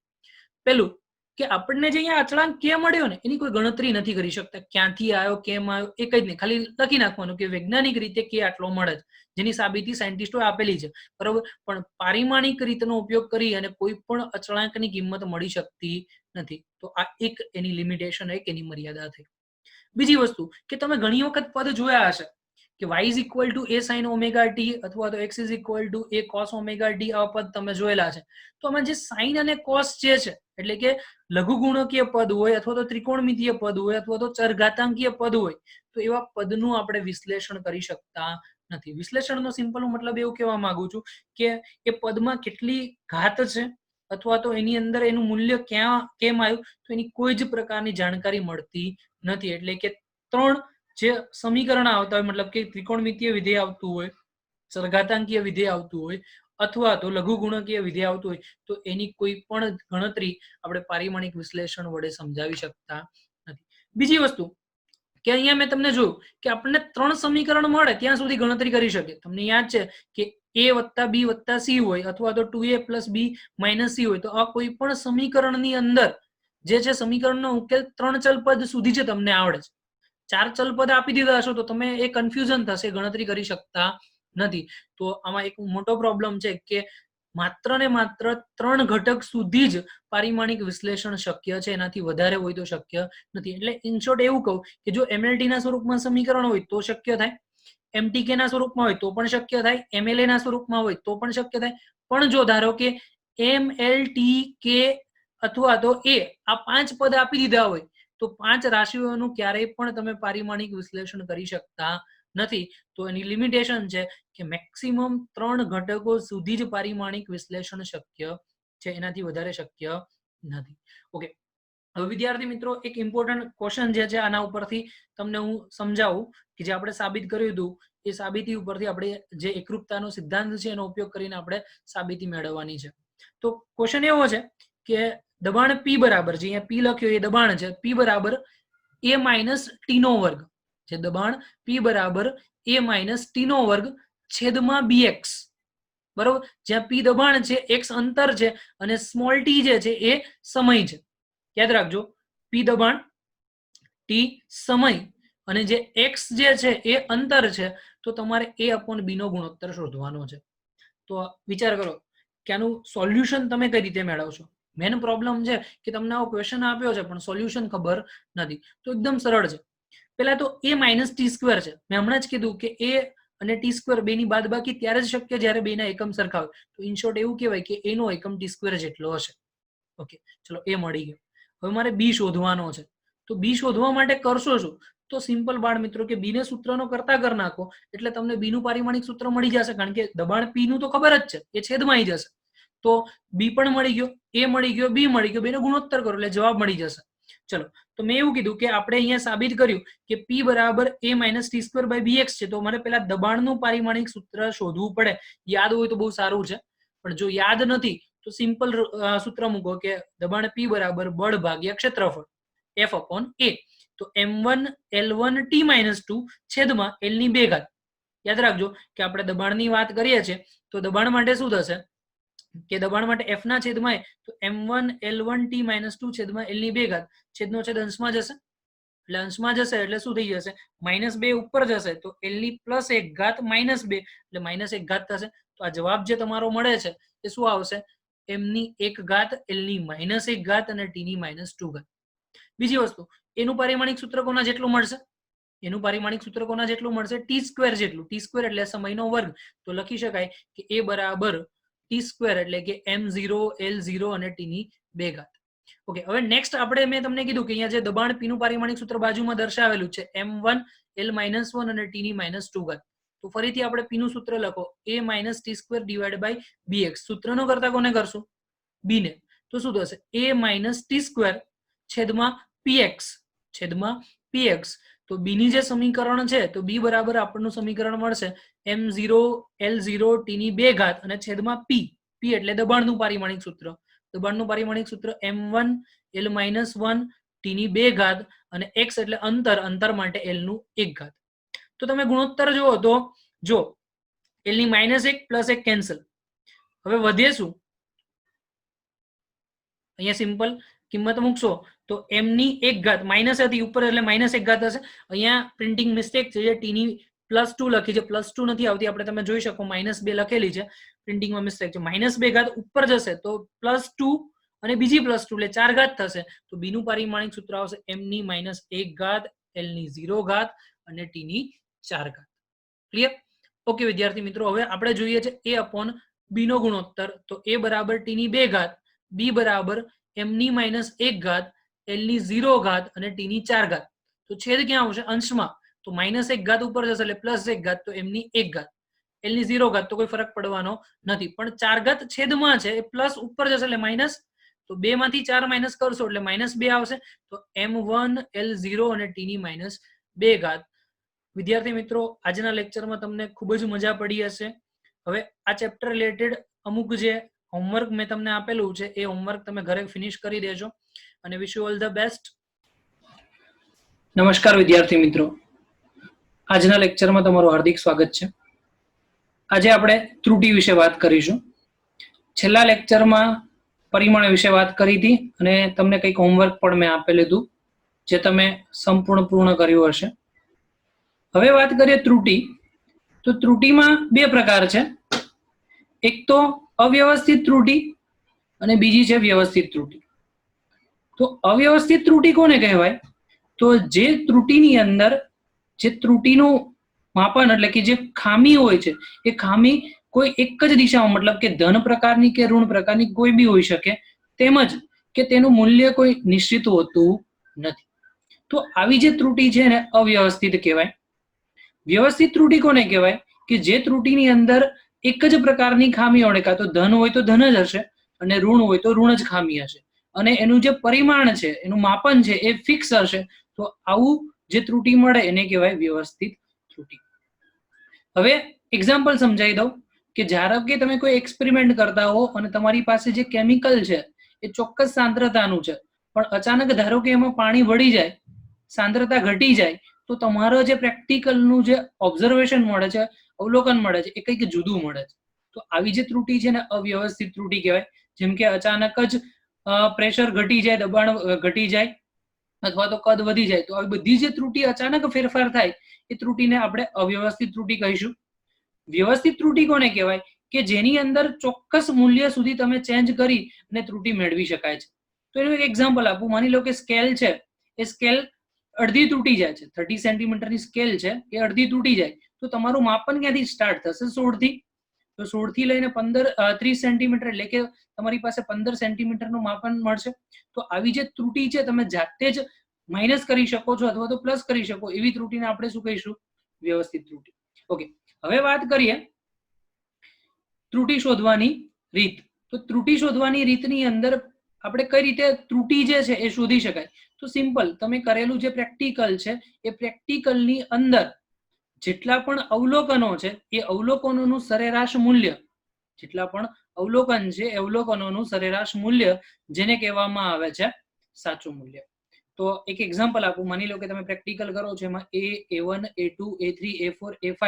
પેલું કે આપણને જે અહીંયા અચળાંક કે મળ્યો ને એની કોઈ ગણતરી નથી કરી શકતા, ક્યાંથી આવ્યો, કેમ આવ્યો, એ કઈ જ નહીં. ખાલી લખી નાખવાનું કે વૈજ્ઞાનિક રીતે કે આટલો મળે છે, જેની સાબિતી સાયન્ટિસ્ટોએ આપેલી છે. બરાબર, પણ પારિમાણિક રીતનો ઉપયોગ કરી અને કોઈ પણ અચળાંકની કિંમત મળી શકતી નથી. તો આ એક એની લિમિટેશન, એક એની મર્યાદા થઈ. બીજી વસ્તુ કે તમે ઘણી વખત પદ જોયા હશે કે y is equal to a sin omega t અથવા તો x is equal to a cos omega t. આવા પદ તમે જોયેલા છે. તો આમાં જે sin અને cos જે છે, એટલે કે લઘુગુણકીય પદ હોય અથવા તો ત્રિકોણમિતીય પદ હોય અથવા તો ચરઘાતાંકીય પદ હોય, તો એવા પદનું આપણે વિશ્લેષણ કરી શકતા નથી. વિશ્લેષણનો સિમ્પલ મતલબ એવું કહેવા માંગુ છું કે એ પદમાં કેટલી ઘાત છે અથવા તો એની અંદર એનું મૂલ્ય ક્યાં કેમ આવ્યું, તો એની કોઈ જ પ્રકારની જાણકારી મળતી નથી. એટલે કે ત્રણ જે સમીકરણ આવતા હોય, મતલબ કે ત્રિકોણમિતીય વિધેય આવતું હોય, ચરઘાતાંકીય વિધેય આવતું હોય અથવા તો લઘુગુણકીય વિધેય આવતું હોય, તો એની કોઈ પણ ગણતરી આપણે પારિમાણિક વિશ્લેષણ વડે સમજાવી શકતા નથી. બીજી વસ્તુ કે અહીંયા મેં તમને જોયું કે આપણને ત્રણ સમીકરણ મળે ત્યાં સુધી ગણતરી કરી શકે. તમને યાદ છે કે a વત્તા b વત્તા c હોય અથવા તો 2a plus b minus c હોય, તો આ કોઈ પણ સમીકરણની અંદર જે છે સમીકરણનો ઉકેલ ત્રણ ચલ પદ સુધી જ તમને આવડે છે. ચાર ચલ પદ આપી દીધા હશો તો તમે એ કન્ફ્યુઝન થશે, ગણતરી કરી શકતા નથી. તો આમાં એક મોટો પ્રોબ્લેમ છે કે માત્ર ને માત્ર ત્રણ ઘટક સુધી જ પારિમાણિક વિશ્લેષણ શક્ય છે, એનાથી વધારે હોય તો શક્ય નથી. એટલે ઇન શોર્ટ એવું કહું કે જો MLT ના સ્વરૂપમાં સમીકરણ હોય તો શક્ય થાય, MTK ના સ્વરૂપમાં હોય તો પણ શક્ય થાય, MLA ના સ્વરૂપમાં હોય તો પણ શક્ય થાય. પણ જો ધારો કે MLTK અથવા તો A આ પાંચ પદ આપી દીધા હોય તો પાંચ રાશિઓનું ક્યારેય પણ તમે પારિમાણિક વિશ્લેષણ કરી શકતા નથી. તો એની લિમિટેશન છે કે મેક્સિમમ ત્રણ ઘટકો સુધી જ પારિમાણિક વિશ્લેષણ શક્ય છે, એનાથી વધારે શક્ય નથી. ઓકે, હવે વિદ્યાર્થી મિત્રો એક ઇમ્પોર્ટન્ટ ક્વેશ્ચન જે છે આના ઉપરથી તમને હું સમજાવું કે જે આપણે સાબિત કર્યું હતું એ સાબિતી ઉપરથી આપણે જે એકરૂપતાનો સિદ્ધાંત છે એનો ઉપયોગ કરીને આપણે સાબિતી મેળવવાની છે. તો ક્વેશ્ચન એવો છે કે દબાણ P બરાબર, જે અહીંયા P લખ્યો એ દબાણ છે, P બરાબર a માઇનસ t નો વર્ગ. જે દબાણ P બરાબર a માઇનસ t નો વર્ગ છેદમાં bx. બરોબર, જ્યાં P દબાણ છે, x અંતર છે અને સ્મોલ t જે છે એ સમય છે. યાદ રાખજો, P દબાણ, t સમય અને જે x જે છે એ અંતર છે. તો તમારે a/b નો ગુણોત્તર શોધવાનો છે. તો વિચાર કરો કે આનું સોલ્યુશન તમે કઈ રીતે મેળવશો. મેન પ્રોબ્લેમ છે કે તમને આવો ક્વેશ્ચન આપ્યો છે પણ સોલ્યુશન ખબર નથી. તો એકદમ સરળ છે. પહેલા તો a માઇનસ ટી સ્ક્વેર છે. મેં હમણાં જ કીધું કે a અને ટી સ્ક્વેર બે ની બાદબાકી ત્યારે જ શક્ય જ્યારે બે ના એકમ સરખા હોય. તો ઇન શોર્ટ એવું કહેવાય કે a નો એકમ ટી સ્ક્વેર જેટલો હશે. ઓકે, ચલો એ મળી ગયો. હવે મારે b શોધવાનો છે. તો b શોધવા માટે કરશો શું? તો સિમ્પલ બાળ મિત્રો કે b ને સૂત્રનો કરતા કરી નાખો એટલે તમને b નું પારિમાણિક સૂત્ર મળી જશે. કારણ કે દબાણ p નું તો ખબર જ છે, એ છેદમાં આવી જશે. તો b પણ મળી ગયો, a મળી ગયો, b મળી ગયો, બેનો ગુણોત્તર કરો એટલે જવાબ મળી જશે. ચલો, તો મેં એવું કીધું કે આપણે અહીંયા સાબિત કર્યું કે p બરાબર a minus t square by bx છે. તો મારે પેલા દબાણનું પારિમાણિક સૂત્ર શોધવું પડે. યાદ હોય તો બહુ સારું છે, પણ જો યાદ નથી તો સિમ્પલ સૂત્ર મૂકો કે દબાણ p બરાબર બળ ભાગ્યા ક્ષેત્રફળ f/a. તો m1 L1 t - 2 છેદમાં l ની 2 ઘાત. યાદ રાખજો કે આપણે દબાણની વાત કરીએ છીએ તો દબાણ માટે શું થશે કે દબાણ માટે f ના છેદમાં તો m1 L1 t - 2 છેદમાં l ની 2 ઘાત. છેદનો છેદ અંશમાં જશે એટલે અંશમાં જશે એટલે શું થઈ જશે -2 ઉપર જશે તો l ની +1 ઘાત -2 એટલે -1 ઘાત થશે. તો આ જવાબ જે તમારો મળે છે એ શું આવશે? m ની 1 ઘાત l ની -1 ઘાત અને t ની -2 ઘાત. બીજી વસ્તુ, એનું પારિમાણિક સૂત્ર કોના જેટલું મળશે? એનું પારિમાણિક સૂત્ર કોના જેટલું મળશે? t² જેટલું. t² એટલે સમયનો વર્ગ. તો લખી શકાય કે a બરાબર t² એટલે કે m0 l0 અને t ની 2 ઘાત. ઓકે, હવે નેક્સ્ટ આપણે મેં તમને કીધું કે અહીંયા જે દબાણ p નું પારિમાણિક સૂત્ર બાજુમાં દર્શાવેલું છે m1 l-1 અને t ની -2 ઘાત. તો ફરીથી આપણે p નું સૂત્ર લખો a t² divide by bx. સૂત્રનો કરતા કોને કરશું? b ને. તો શું થશે? a t² છેદમાં px. તો b ની જે સમીકરણ છે તો b બરાબર આપણનું સમીકરણ મળશે m0 l0 t ની 2 ઘાત અને છેદમાં p. p એટલે દબાણનું પારિમાણિક સૂત્ર. દબાણનું પારિમાણિક સૂત્ર m1 l-1 t ની 2 ઘાત અને x એટલે અંતર માટે l નું 1 ઘાત. તો તમે ગુણોત્તર જુઓ તો જો l ની -1 + 1 કેન્સલ. હવે વધે શું? અહીંયા સિમ્પલ કિંમત મૂકશો તો m ની 1 ઘાત માઇનસ હતી ઉપર એટલે -1 ઘાત હશે. અહીંયા પ્રિન્ટિંગ મિસ્ટેક છે, જે t ની +2 લખી છે, +2 નથી આવતી. આપણે તમે જોઈ શકો -2 લખેલી છે, પ્રિન્ટિંગમાં મિસ્ટેક છે. -2 ઘાત ઉપર જશે તો +2 અને બીજી +2 એટલે 4 ઘાત થશે. તો b નું પારિમાણિક સૂત્ર આવશે m ની -1 ઘાત l ની 0 ઘાત અને t ની 4 ઘાત. ક્લિયર? ઓકે વિદ્યાર્થી મિત્રો, હવે આપણે જોઈએ છે a/b નો ગુણોત્તર. તો a બરાબર t ની 2 ઘાત, b બરાબર m ની -1 ઘાત l ની 0 ઘાત અને t ની 4 ઘાત. તો છેદ ક્યાં આવશે? અંશમાં. તો -1 ઘાત ઉપર જશે એટલે +1 ઘાત, તો m ની 1 ઘાત, l ની 0 ઘાત તો કોઈ ફરક પડવાનો નથી. પણ 4 ઘાત છેદમાં છે, એ પ્લસ ઉપર જશે એટલે માઇનસ. તો 2 માંથી 4 માઇનસ કરશો એટલે -2 આવશે. તો m1 l0 અને t ની -2 ઘાત. વિદ્યાર્થી મિત્રો, આજના લેક્ચરમાં તમને ખૂબ જ મજા પડી હશે. હવે આ ચેપ્ટર રિલેટેડ અમુક જે હોમવર્ક મેં તમને આપેલું છે એ હોમવર્ક તમે ઘરે ફિનિશ કરી દેજો અને wish you all the best. નમસ્કાર વિદ્યાર્થી મિત્રો, આજના લેક્ચરમાં તમારું હાર્દિક સ્વાગત છે. આજે આપણે ત્રુટિ વિશે વાત કરીશું. છેલ્લા લેક્ચરમાં પરિમાણ વિશે વાત કરી હતી અને તમને કંઈક હોમવર્ક પણ મેં આપેલું હતું જે તમે સંપૂર્ણ પૂર્ણ કર્યું હશે. હવે વાત કરીએ ત્રુટિ. તો ત્રુટિમાં 2 પ્રકાર છે. એક તો અવ્યવસ્થિત ત્રુટિ અને બીજી છે વ્યવસ્થિત ત્રુટિ. તો અવ્યવસ્થિત ત્રુટિ કોને કહેવાય? તો જે ત્રુટિની અંદર જે ત્રુટિનું માપન એટલે કે જે ખામી હોય છે એ ખામી કોઈ એક જ દિશામાં, મતલબ કે ધન પ્રકારની કે ઋણ પ્રકારની કોઈ બી હોઈ શકે, તેમજ કે તેનું મૂલ્ય કોઈ નિશ્ચિત હોતું નથી. તો આવી જે ત્રુટિ છે ને અવ્યવસ્થિત કહેવાય. વ્યવસ્થિત ત્રુટિ કોને કહેવાય? કે જે ત્રુટિની અંદર એક જ પ્રકારની ખામી હોય, કાં તો ધન હોય તો ધન જ હશે અને ઋણ હોય તો ઋણ જ ખામી હશે, અને એનું જે પરિમાણ છે, એનું માપન છે એ ફિક્સ હશે. તો આવું જે ત્રુટિ મળે એને કહેવાય વ્યવસ્થિત ત્રુટિ. હવે એક્ઝામ્પલ સમજાવી દઉં કે જ્યારે કે તમે કોઈ એક્સપેરિમેન્ટ કરતા હો અને તમારી પાસે જે કેમિકલ છે એ ચોક્કસ સાંદ્રતાનું છે, પણ અચાનક ધારો કે એમાં પાણી વળી જાય, સાંદ્રતા ઘટી જાય, તો તમારો જે પ્રેક્ટિકલનું જે ઓબ્ઝર્વેશન મળે છે, અવલોકન મળે છે, એ કંઈક જુદું મળે છે. તો આવી જે ત્રુટિ છે ને અવ્યવસ્થિત ત્રુટિ કહેવાય. જેમ કે અચાનક જ પ્રેશર ઘટી જાય, દબાણ ઘટી જાય અથવા તો કદ વધી જાય, તો આવી બધી જે ત્રુટિ અચાનક ફેરફાર થાય એ ત્રુટિને આપણે અવ્યવસ્થિત ત્રુટિ કહીશું. વ્યવસ્થિત ત્રુટિ કોને કહેવાય? કે જેની અંદર ચોક્કસ મૂલ્ય સુધી તમે ચેન્જ કરી અને ત્રુટિ મેળવી શકાય છે. તો એનું એક એક્ઝામ્પલ આપું. માની લો કે સ્કેલ છે, એ સ્કેલ અડધી તૂટી જાય છે, 30 સેન્ટીમીટરની સ્કેલ છે એ અડધી તૂટી જાય, તો તમારું માપન ક્યાંથી સ્ટાર્ટ થશે? 16 થી. તો 16 થી લઈને 30 સેન્ટીમીટર એટલે કે તમારી પાસે 15 સેન્ટીમીટરનું માપન મળશે. તો આવી જે ત્રુટિ છે તમે જાતે જ માઇનસ કરી શકો છો અથવા તો પ્લસ કરી શકો, એવી ત્રુટિને આપણે શું કહીશું? વ્યવસ્થિત ત્રુટિ. ઓકે, હવે વાત કરીએ ત્રુટિ શોધવાની રીત. તો ત્રુટિ શોધવાની રીતની અંદર આપણે કઈ રીતે ત્રુટિ જે છે એ શોધી શકાય? તો સિમ્પલ, તમે કરેલું જે પ્રેક્ટિકલ છે એ પ્રેક્ટિકલની અંદર જેટલા પણ અવલોકનો છે એ અવલોકનોનું સરેરાશ મૂલ્ય, જેટલા પણ અવલોકન છે એ અવલોકનોનું સરેરાશ મૂલ્ય, જેને કહેવામાં આવે છે સાચું મૂલ્ય. તો એક એક્ઝામ્પલ આપું. માની લો કે તમે પ્રેક્ટિકલ કરો છો, એમાં A1 A2 A3 A4 A5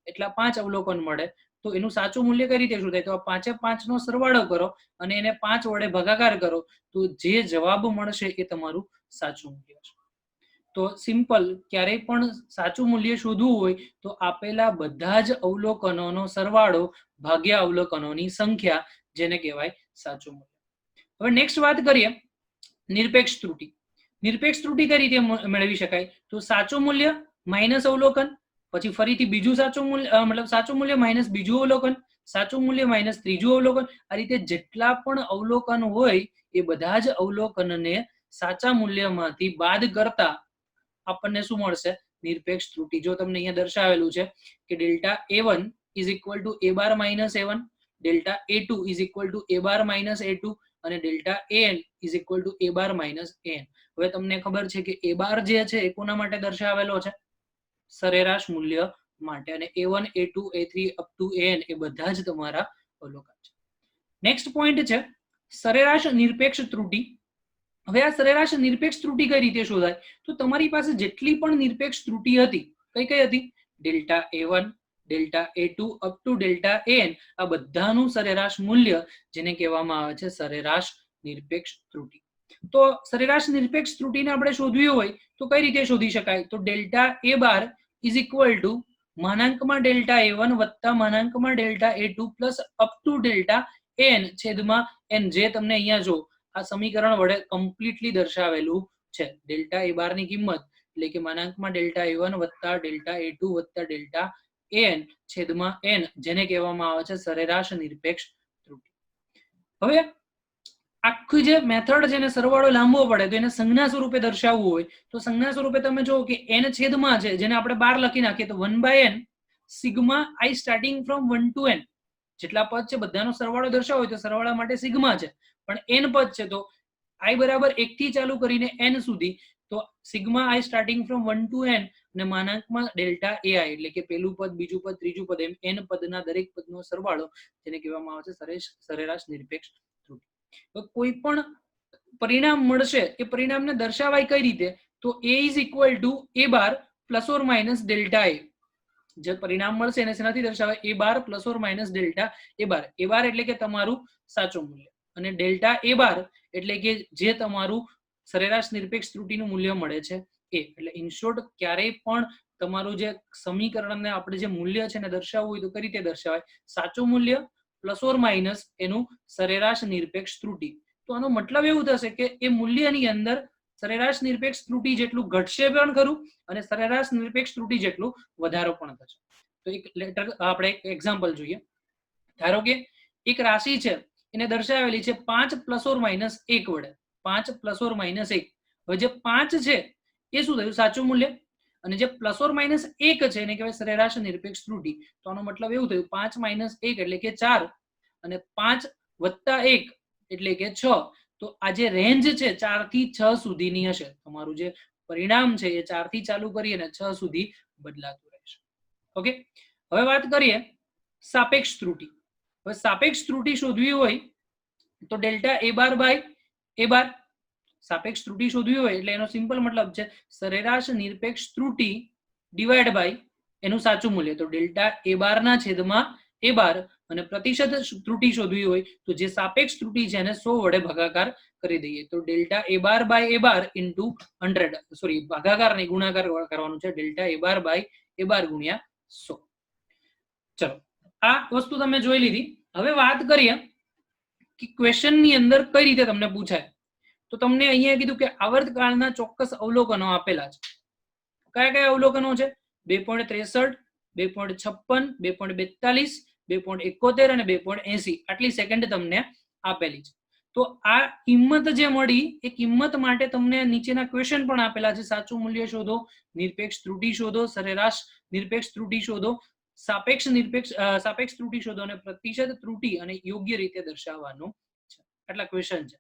એટલા 5 અવલોકન મળે. તો એનું સાચું મૂલ્ય કઈ રીતે શું થાય? તો આ 5 નો સરવાળો કરો અને એને 5 વડે ભાગાકાર કરો, તો જે જવાબ મળશે એ તમારું સાચું મૂલ્ય છે. તો સિમ્પલ, ક્યારેય પણ સાચું મૂલ્ય શોધવું હોય તો આપેલા બધા જ અવલોકનોનો સરવાળો ભાગ્યા અવલોકનોની સંખ્યા, જેને કહેવાય સાચું મૂલ્ય. હવે નેક્સ્ટ વાત કરીએ નિરપેક્ષ ત્રુટિ. નિરપેક્ષ ત્રુટિ કઈ રીતે મેળવી શકાય? તો સાચું મૂલ્ય માઇનસ અવલોકન, પછી ફરીથી બીજું સાચું મૂલ્ય, મતલબ સાચું મૂલ્ય માઇનસ બીજું અવલોકન, સાચું મૂલ્ય માઇનસ ત્રીજું અવલોકન. આ રીતે જેટલા પણ અવલોકન હોય એ બધા જ અવલોકનને સાચા મૂલ્યમાંથી બાદ કરતા આપણને શું મળશે? નિરપેક્ષ ત્રુટિ. જો તમને અહીંયા દર્શાવેલું છે કે delta a1 is equal two a bar minus a1, delta a2 is equal two a bar minus a2 અને delta an is equal two a bar minus an. હવે તમને ખબર છે કે a બાર જે છે એ કોના માટે દર્શાવેલો છે? સરેરાશ મૂલ્ય માટે. અને a1 a2 a3 up to an એ બધા જ તમારા અવલોકન છે. નેક્સ્ટ પોઈન્ટ છે સરેરાશ નિરપેક્ષ ત્રુટિ. હવે આ સરેરાશ નિરપેક્ષ ત્રુટિ કઈ રીતે શોધાય? તો તમારી પાસે જેટલી પણ નિરપેક્ષ ત્રુટિ હતી, કઈ કઈ હતી? Delta a1, delta a2 up to delta an, આ બધાનું સરેરાશ મૂલ્ય, જેને કહેવામાં આવે છે સરેરાશ નિરપેક્ષ ત્રુટિ. તો સરેરાશ નિરપેક્ષ ત્રુટિને આપણે શોધવી હોય તો કઈ રીતે શોધી શકાય? તો delta a bar is equal to માનાંકમાં ડેલ્ટા a1 વત્તા માનાંકમાં delta a2 plus up to delta an છેદમાં n, જે તમને અહીંયા જો આ સમીકરણ વડે કમ્પ્લીટલી દર્શાવેલું છે. ડેલ્ટા a બાર ની કિંમત એટલે કે માનાંકમાં ડેલ્ટા a1 વત્તા ડેલ્ટા a2 વત્તા ડેલ્ટા an છેદમાં n, જેને કહેવામાં આવે છે સરેરાશ નિરપેક્ષ ત્રુટિ. હવે આખી જે મેથડ છે એને સરવાળો લાંબો પડે તો એને સંજ્ઞા સ્વરૂપે દર્શાવવું હોય તો સંજ્ઞા સ્વરૂપે તમે જો કે n છેદમાં છે, જેને આપણે 12 લખી નાખીએ તો 1/n sigma i starting from 1 to n. જેટલા પદ છે બધાનો સરવાળો દર્શાવવો હોય તો સરવાળા માટે સિગ્મા છે, પણ n પદ છે તો i બરાબર 1 થી ચાલુ કરીને n સુધી, તો sigma i starting from 1 to n અને માનાંકમાં ડેલ્ટા ai, એટલે કે પહેલું પદ, બીજું પદ, ત્રીજું પદ, એમ n પદના દરેક પદનો સરવાળો, જેને કહેવામાં આવે છે સરેરાશ નિરપેક્ષ ત્રુટિ. તો કોઈ પણ પરિણામ મળશે એ પરિણામને દર્શાવાય કઈ રીતે? તો a is equal two a bar plus or minus delta a. જે પરિણામ મળશે એને શેનાથી દર્શાવાય? a bar plus or minus delta a bar. a બાર એટલે કે તમારું સાચું મૂલ્ય અને ડેલ્ટા a બાર એટલે કે જે તમારું સરેરાશ નિરપેક્ષ ત્રુટિનું મૂલ્ય મળે છે એ. એટલે ઇન શોર્ટ, ક્યારેય પણ તમારું જે સમીકરણને આપણે જે મૂલ્ય છે એને દર્શાવવું હોય તો કઈ રીતે દર્શાવાય? સાચું મૂલ્ય પ્લસ ઓર માઇનસ એનું સરેરાશ નિરપેક્ષ ત્રુટિ. તો આનો મતલબ એવું થશે કે એ મૂલ્યની અંદર સરેરાશ નિરપેક્ષ ત્રુટિ જેટલું ઘટશે પણ ખરું અને સરેરાશ નિરપેક્ષ ત્રુટિ જેટલું વધારો પણ થશે. તો એક લેટર આપણે એક એક્ઝામ્પલ જોઈએ. ધારો કે એક રાશિ છે એને દર્શાવેલી છે 5 પ્લસ ઓર માઇનસ 1 વડે. 5 પ્લસ ઓર માઇનસ 1. હવે જે 5 છે એ શું થયું? સાચું મૂલ્ય. અને જે પ્લસ ઓર માઇનસ 1 છે એને કહેવાય સરેરાશ નિરપેક્ષ ત્રુટિ. તો આનો મતલબ એવું થયું 5 માઇનસ 1 એટલે કે 4 અને 5 વત્તા 1 એટલે કે 6. તો આ જે રેન્જ છે 4 થી 6 સુધીની હશે. તમારું જે પરિણામ છે એ 4 થી ચાલુ કરી અને 6 સુધી બદલાતું રહેશે. ઓકે, હવે વાત કરીએ સાપેક્ષ ત્રુટિ. હવે સાપેક્ષ ત્રુટિ શોધવી હોય તો delta a bar by a bar. સાપેક્ષ ત્રુટિ શોધવી હોય એટલે એનો સિમ્પલ મતલબ છે સરેરાશ નિરપેક્ષ ત્રુટિ ડિવાઈડ બાય એનું સાચું મૂલ્ય. તો ડેલ્ટા a બાર ના છેદમાં a બાર. અને પ્રતિશત ત્રુટિ શોધવી હોય તો જે સાપેક્ષ ત્રુટિ છે એને 100 વડે ભાગાકાર કરી દઈએ. તો delta a bar by a bar into 100, sorry ભાગાકાર નહીં ગુણાકાર કરવાનું છે. Delta a bar by a bar ગુણ્યા 100. ચલો, આ વસ્તુ તમે જોઈ લીધી. હવે વાત કરીએ કે ક્વેશ્ચન ની અંદર કઈ રીતે તમને પૂછાય. તો તમને અહીંયા કીધું કે આવર્તકાળના ચોક્કસ અવલોકનો આપેલા છે. કયા કયા અવલોકનો છે? 2.63, 2.56, 2.42, 2.71 અને 2.80. આટલી સેકન્ડ તમને આપેલી છે. તો આ કિંમત જે મળી એ કિંમત માટે તમને નીચેના ક્વેશ્ચન પણ આપેલા છે. સાચું મૂલ્ય શોધો, નિરપેક્ષ ત્રુટિ શોધો, સરેરાશ નિરપેક્ષ ત્રુટિ શોધો, સાપેક્ષ ત્રુટિ શોધો અને પ્રતિશત ત્રુટિ અને યોગ્ય રીતે દર્શાવવાનું છે. આટલા ક્વેશ્ચન છે.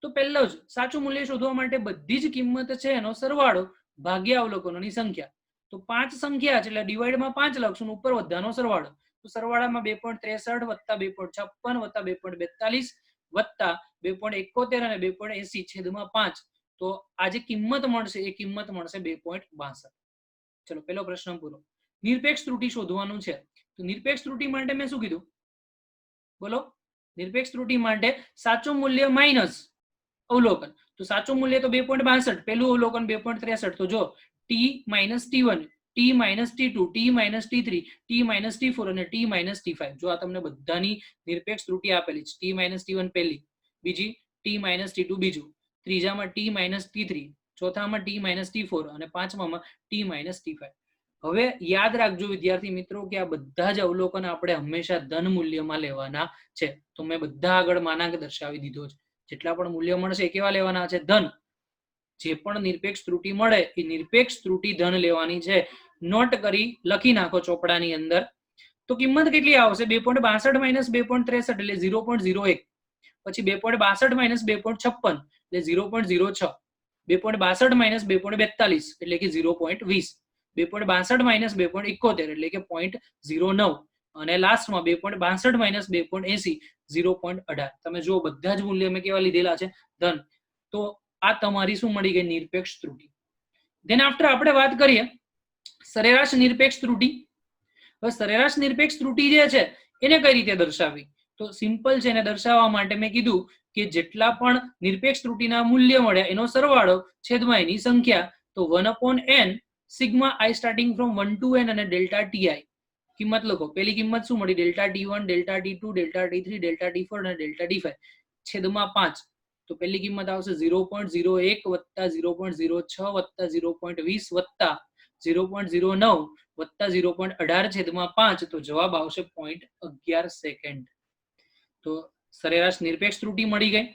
તો પહેલો જ સાચું મૂલ્ય શોધવા માટે બધી જ કિંમત છે એનો સરવાળો ભાગ્યા અવલોકનોની સંખ્યા. તો 5 સંખ્યા છે એટલે ડિવાઈડમાં 5 લખશું, ઉપર બધાનો સરવાળો. તો સરવાળામાં 2.63 વત્તા 2.56 વત્તા 2.42 વત્તા 2.71 અને 2.80 છેદમાં 5. તો આ જે કિંમત મળશે એ કિંમત મળશે 2.62. ચલો, પહેલો પ્રશ્ન પૂરો. નિરપેક્ષ ત્રુટિ શોધવાનું છે. તો નિરપેક્ષ ત્રુટિ માટે મેં શું કીધું? બોલો. નિરપેક્ષ ત્રુટિ માટે સાચું મૂલ્ય માઇનસ અવલોકન. તો સાચું મૂલ્ય તો 2.62, પેલું અવલોકન 2.63. તો જો t minus t1, t minus t2, t minus t3, t minus t4 અને t માઇનસ t5. જો આ તમને બધાની નિરપેક્ષ ત્રુટી આપેલી છે. t માઇનસ t1 પહેલી, બીજી t માઇનસ t2 બીજું, ત્રીજામાં t minus t3, ચોથામાં t minus t4 અને પાંચમામાં t માઇનસ t5. હવે યાદ રાખજો વિદ્યાર્થી મિત્રો કે આ બધા જ અવલોકન આપણે હંમેશા ધન મૂલ્યમાં લેવાના છે. તો મેં બધા આગળ માનાંક દર્શાવી દીધો છે. જેટલા પણ મૂલ્ય મળશે એ કેવા લેવાના છે? ધન. જે પણ નિરપેક્ષ ત્રુટી મળે એ નિરપેક્ષ ત્રુટી ધન લેવાની છે. નોટ કરી લખી નાખો ચોપડાની અંદર. તો કિંમત કેટલી આવશે? 2.62 માઇનસ 2.63 એટલે 0.01. પછી 2.62 માઇનસ 2.56 એટલે 0.06. 2.62 માઇનસ 2.42 એટલે કે 0.20. 2.62 માઇનસ 2.71 એટલે કે 0.09. અને લાસ્ટમાં 2.62 માઇનસ 2.80 0.18. તમે જુઓ બધા જ મૂલ્ય મેં કેવા લીધેલા છે? ધન. તો આ તમારી શું મળી ગઈ? નિરપેક્ષ ત્રુટી. ધેન આફ્ટર આપણે વાત કરીએ સરેરાશ નિરપેક્ષ ત્રુટી. હવે સરેરાશ નિરપેક્ષ ત્રુટી જે છે એને કઈ રીતે દર્શાવવી? તો સિમ્પલ છે. એને દર્શાવવા માટે મેં કીધું કે જેટલા પણ નિરપેક્ષ ત્રુટીના મૂલ્ય મળ્યા એનો સરવાળો છેદમાં એની સંખ્યા. તો 1/n sigma i starting from 1 to n અને ડેલ્ટા ti. કિંમત લખો. પેલી કિંમત શું મળી? Delta t1, delta t2, delta t3, delta t4 અને ડેલ્ટા t5 છેદમાં 5. તો પેલી કિંમત આવશે 0.01 વત્તા 0.06 વત્તા 0.20 વત્તા 0.09 વત્તા 0.18 છેદમાં 5. તો જવાબ આવશે 0.11 સેકન્ડ. તો સરેરાશ નિરપેક્ષ ત્રુટી મળી ગઈ.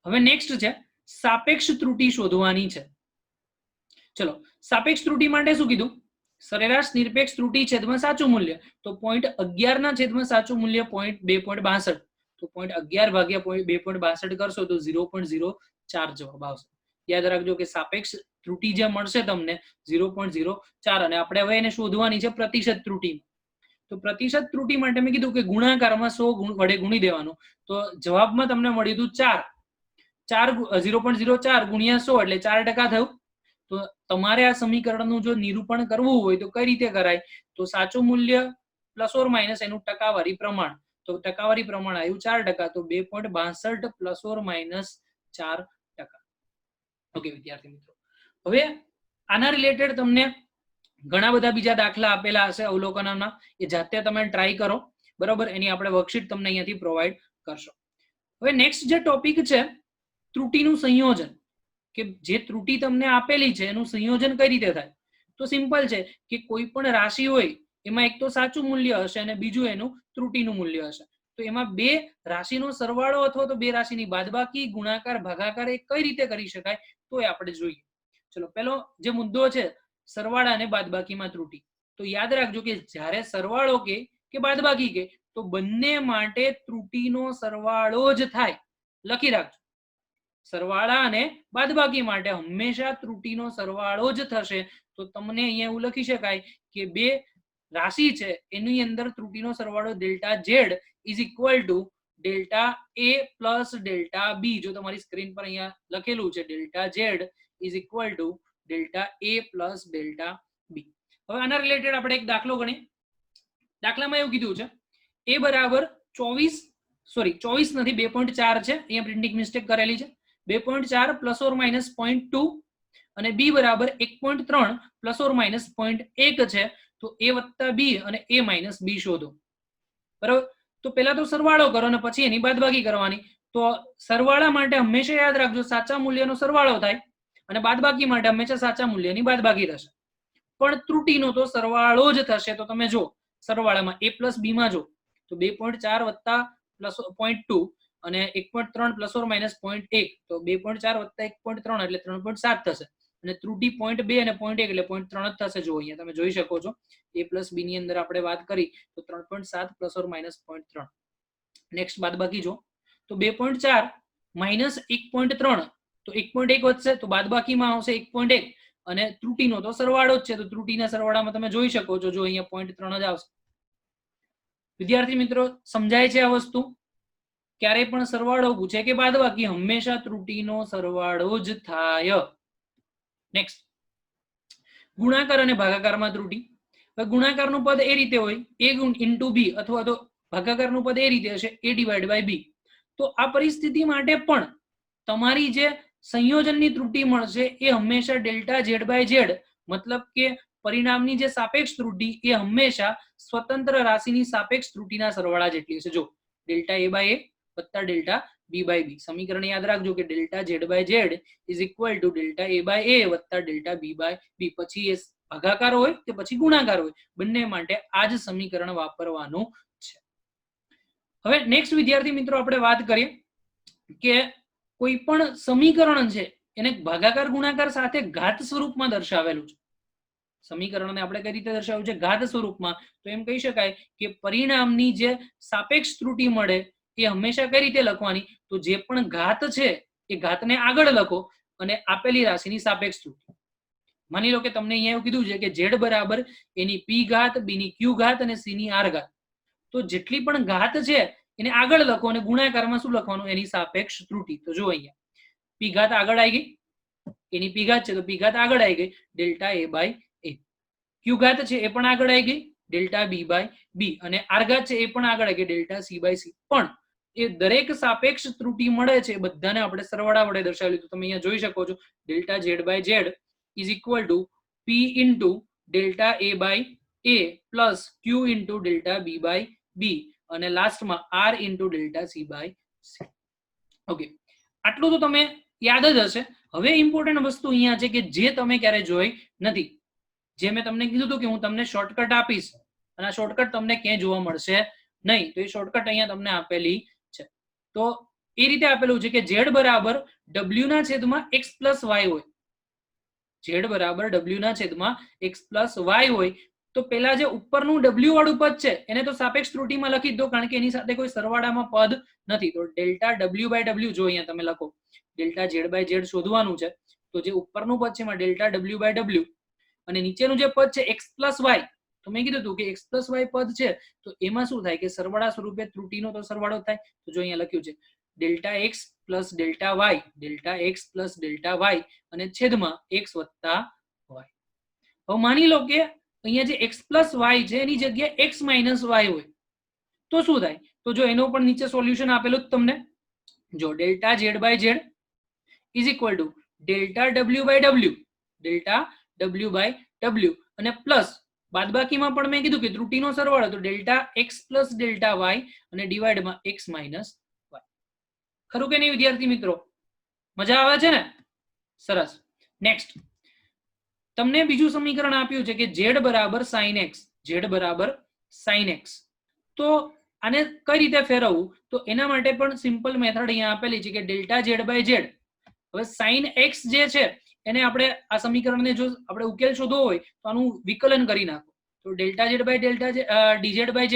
હવે નેક્સ્ટ છે સાપેક્ષ ત્રુટી શોધવાની છે. ચલો સાપેક્ષ ત્રુટી માટે શું કીધું? સરેરાશ નિરપેક્ષ ત્રુટી છેદમાં સાચું મૂલ્ય. તો 0.11 ના છેદમાં સાચું મૂલ્ય 2.62. તો 0.11 ભાગ્યા 2.62 કરશો તો 0.04 જવાબ આવશે. યાદ રાખજો કે સાપેક્ષ ત્રુટી જે મળશે તમને 0.04. અને આપણે હવે એને શોધવાની છે પ્રતિશત ત્રુટી. તો પ્રતિશત ત્રુટી માટે મેં કીધું કે ગુણાકારમાં 100 વડે ગુણી દેવાનું. તો જવાબમાં તમને મળ્યું હતું 4. 0.04 ગુણ્યા 100 એટલે 4% થયું. તો તમારે આ સમીકરણનું જો નિરૂપણ કરવું હોય તો કઈ રીતે કરાય? તો સાચું મૂલ્ય પ્લસ ઓર માઇનસ એનું ટકાવારી પ્રમાણ. તો ટકાવારી પ્રમાણ આવ્યું 4%. તો 2.62 પ્લસ ઓર માઇનસ 4%. ઓકે વિદ્યાર્થી મિત્રો, હવે આના રિલેટેડ તમને ઘણા બધા બીજા દાખલા આપેલા હશે અવલોકનના. એ જાતે તમે ટ્રાય કરો. બરોબર, એની આપણે વર્કશીટ તમને અહીંયાથી પ્રોવાઈડ કરશો. હવે નેક્સ્ટ જે ટોપિક છે ત્રુટીનું સંયોજન. કે જે ત્રુટી તમને આપેલી છે એનું સંયોજન કઈ રીતે થાય? તો સિમ્પલ છે કે કોઈ પણ રાશિ હોય એમાં એક તો સાચું મૂલ્ય હશે અને બીજું એનું ત્રુટીનું મૂલ્ય હશે. તો એમાં બે રાશિનો સરવાળો અથવા તો બે રાશિની બાદબાકી, ગુણાકાર, ભાગાકાર એ કઈ રીતે કરી શકાય તો એ આપણે જોઈએ. ચલો પેલો જે મુદ્દો છે સરવાળા અને બાદબાકીમાં ત્રુટી. તો યાદ રાખજો કે જ્યારે સરવાળો કે બાદબાકી કે તો બંને માટે ત્રુટીનો સરવાળો જ થાય. લખી રાખજો. સરવાળા અને બાદબાકી માટે હંમેશા ત્રુટીનો સરવાળો જ થશે. તો તમને અહીંયા એવું લખી શકાય કે બે રાશિ છે એની અંદર ત્રુટીનો સરવાળો delta z is equal to delta a plus delta b. જો તમારી સ્ક્રીન પર અહીંયા લખેલું છે delta z is equal to delta a plus delta b. હવે આના રિલેટેડ આપણે એક દાખલો ગણીએ. દાખલામાં એવું કીધું છે એ બરાબર 24 નથી 2.4 છે. અહીંયા પ્રિન્ટિંગ મિસ્ટેક કરેલી છે. 2.4 પ્લસ ઓર માઇનસ 0.2 અને બી બરાબર 1.3 પ્લસ ઓર માઇનસ 0.1 છે. તો એ વત્તા બી અને એ માઇનસ બી શોધો. બરાબર, તો પહેલા તો સરવાળો કરો અને પછી એની બાદબાકી કરવાની. તો સરવાળા માટે હંમેશા યાદ રાખજો સાચા મૂલ્યનો સરવાળો થાય અને બાદબાકી માટે હંમેશા સાચા મૂલ્યની બાદબાકી થશે. પણ ત્રુટીનો તો સરવાળો જ થશે. તો તમે જો સરવાળામાં a પ્લસ બી માં જો તો 2.4 વત્તા પ્લસ 0.2 અને 1.3 પ્લસ ઓર માઇનસ 0.1. તો 2.4 વત્તા 1.3 એટલે 3.7 થશે. અને ત્રુટી 0.2 અને 0.1 એટલે 0.3 જ થશે. જો અહીંયા તમે જોઈ શકો છો a પ્લસ બી ની અંદર આપણે વાત કરી તો 3.7 પ્લસ ઓર માઇનસ 0.3. નેક્સ્ટ બાદબાકી જો તો 2.4 માઇનસ 1.3 તો 1.1 વધશે. તો બાદબાકીમાં આવશે 1.1 અને ત્રુટીનો તો સરવાળો જ છે. તો ત્રુટીના સરવાળામાં તમે જોઈ શકો છો જો અહીંયા 0.3 જ આવશે. વિદ્યાર્થી મિત્રો સમજાય છે આ વસ્તુ? ક્યારે પણ સરવાળો પૂછે કે બાદબાકી હંમેશા ત્રુટીનો સરવાળો જ થાય. નેક્સ્ટ ગુણાકાર અને ભાગાકારમાં ત્રુટી. હવે ગુણાકારનું પદ એ રીતે હોય a ઇન્ટુ બી અથવા તો ભાગાકારનું પદ એ રીતે હશે a ડિવાઇડ બાય બી. તો આ પરિસ્થિતિ માટે પણ તમારી જે સંયોજનની ત્રુટી મળશે એ હંમેશા ડેલ્ટા ઝેડ બાય ઝેડ, મતલબ કે પરિણામની જે સાપેક્ષ ત્રુટી એ હંમેશા સ્વતંત્ર રાશિની સાપેક્ષ ત્રુટીના સરવાળા જેટલી હશે. જો ડેલ્ટા એ બાય એ વત્તા ડેલ્ટા બી બાય બી. સમીકરણ યાદ રાખજો કે delta Z by Z is equal to delta A by A વત્તા ડેલ્ટા બી બાય બી. પછી એ ભાગાકાર હોય કે પછી ગુણાકાર હોય, બંને માટે આ જ સમીકરણ વાપરવાનું છે. હવે નેક્સ્ટ વિદ્યાર્થી મિત્રો આપણે વાત કરીએ કે કોઈ પણ સમીકરણ છે એને ભાગાકાર ગુણાકાર સાથે ઘાત સ્વરૂપમાં દર્શાવેલું છે. સમીકરણને આપણે કઈ રીતે દર્શાવ્યું છે? ઘાત સ્વરૂપમાં. તો એમ કહી શકાય કે પરિણામની જે સાપેક્ષ ત્રુટી મળે એ હંમેશા કઈ રીતે લખવાની? તો જે પણ ઘાત છે એ ઘાતને આગળ લખો અને આપેલી રાશિની સાપેક્ષ ત્રુટી. માની લો કે તમને અહીંયા એવું કીધું છે કે z બરાબર એની p ઘાત, b ની q ઘાત અને c ની r ઘાત. તો જેટલી પણ ઘાત છે એને આગળ લખો અને ગુણાકારમાં શું લખવાનું? એની સાપેક્ષ ત્રુટી. તો જો અહીંયા p ઘાત આગળ આવી ગઈ, એની p ઘાત છે તો p ઘાત આગળ આવી ગઈ delta a by a. q ઘાત છે એ પણ આગળ આવી ગઈ ડેલ્ટા b બાય b, અને r ઘાત છે એ પણ આગળ આવી ગઈ ડેલ્ટા c બાય c. પણ એ દરેક સાપેક્ષ ત્રુટી મળે છે બધાને આપણે સરવાળા વડે દર્શાવી લીધું. તમે અહીંયા જોઈ શકો છો delta z by z is equal to p into delta a by a plus q into delta b by b અને લાસ્ટમાં r into delta c by c. Okay, આટલું તો તમે યાદ જ હશે. હવે ઇમ્પોર્ટન્ટ વસ્તુ અહીંયા છે કે જે તમે ક્યારે જોઈ નથી. જે મેં તમને કીધું હતું કે હું તમને શોર્ટકટ આપીશ અને આ શોર્ટકટ તમને ક્યાંય જોવા મળશે નહીં. તો એ શોર્ટકટ અહીંયા તમને આપેલી છે. તો એ રીતે આપેલું છે કે z બરાબર w ના છેદમાં x પ્લસ y હોય. z બરાબર w ના છેદમાં x પ્લસ y હોય તો પેલા જે ઉપરનું w વાળું પદ છે એને તો સાપેક્ષ ત્રુટીમાં લખી દો, કારણ કે એની સાથે કોઈ સરવાળામાં પદ નથી. તો ડેલ્ટા w બાય w જો અહીંયા તમે લખો ડેલ્ટા z બાય z શોધવાનું છે. તો જે ઉપરનું પદ છે એમાં ડેલ્ટા w બાય w અને નીચેનું જે પદ છે x પ્લસ y, તો મેં કીધું હતું કે x પ્લસ y પદ છે તો એમાં શું થાય કે સરવાળા સ્વરૂપે ત્રુટીનો તો સરવાળો થાય. તો જો અહીંયા લખ્યું છે delta x plus delta y, delta x plus delta y અને છેદમાં x વત્તા y. હવે માની લો કે અહીંયા જે x પ્લસ y છે એની જગ્યાએ x માઇનસ y હોય તો શું થાય? તો જો એનો પણ નીચે સોલ્યુશન આપેલું જ તમને. જો delta z by z is equal to delta w by w, delta w by w અને પ્લસ બાદબાકીમાં પણ મેં કીધું કે ત્રુટીનો સરવાળો તો delta x plus delta y અને ડિવાઇડમાં x માઇનસ y. ખરું કે નહીં વિદ્યાર્થી મિત્રો? મજા આવે છે ને? સરસ. નેક્સ્ટ તમને બીજું સમીકરણ આપ્યું છે કે z બરાબર sin x, z બરાબર sin x. તો આને કઈ રીતે ફેરવવું? તો એના માટે પણ સિમ્પલ મેથડ અહીંયા આપેલી છે કે ડેલ્ટા z બાય z. હવે sin x જે છે એને આપણે આ સમીકરણને જો આપણે ઉકેલ શોધવો હોય તો આનું વિકલન કરી નાખો. તો delta z by delta dz by z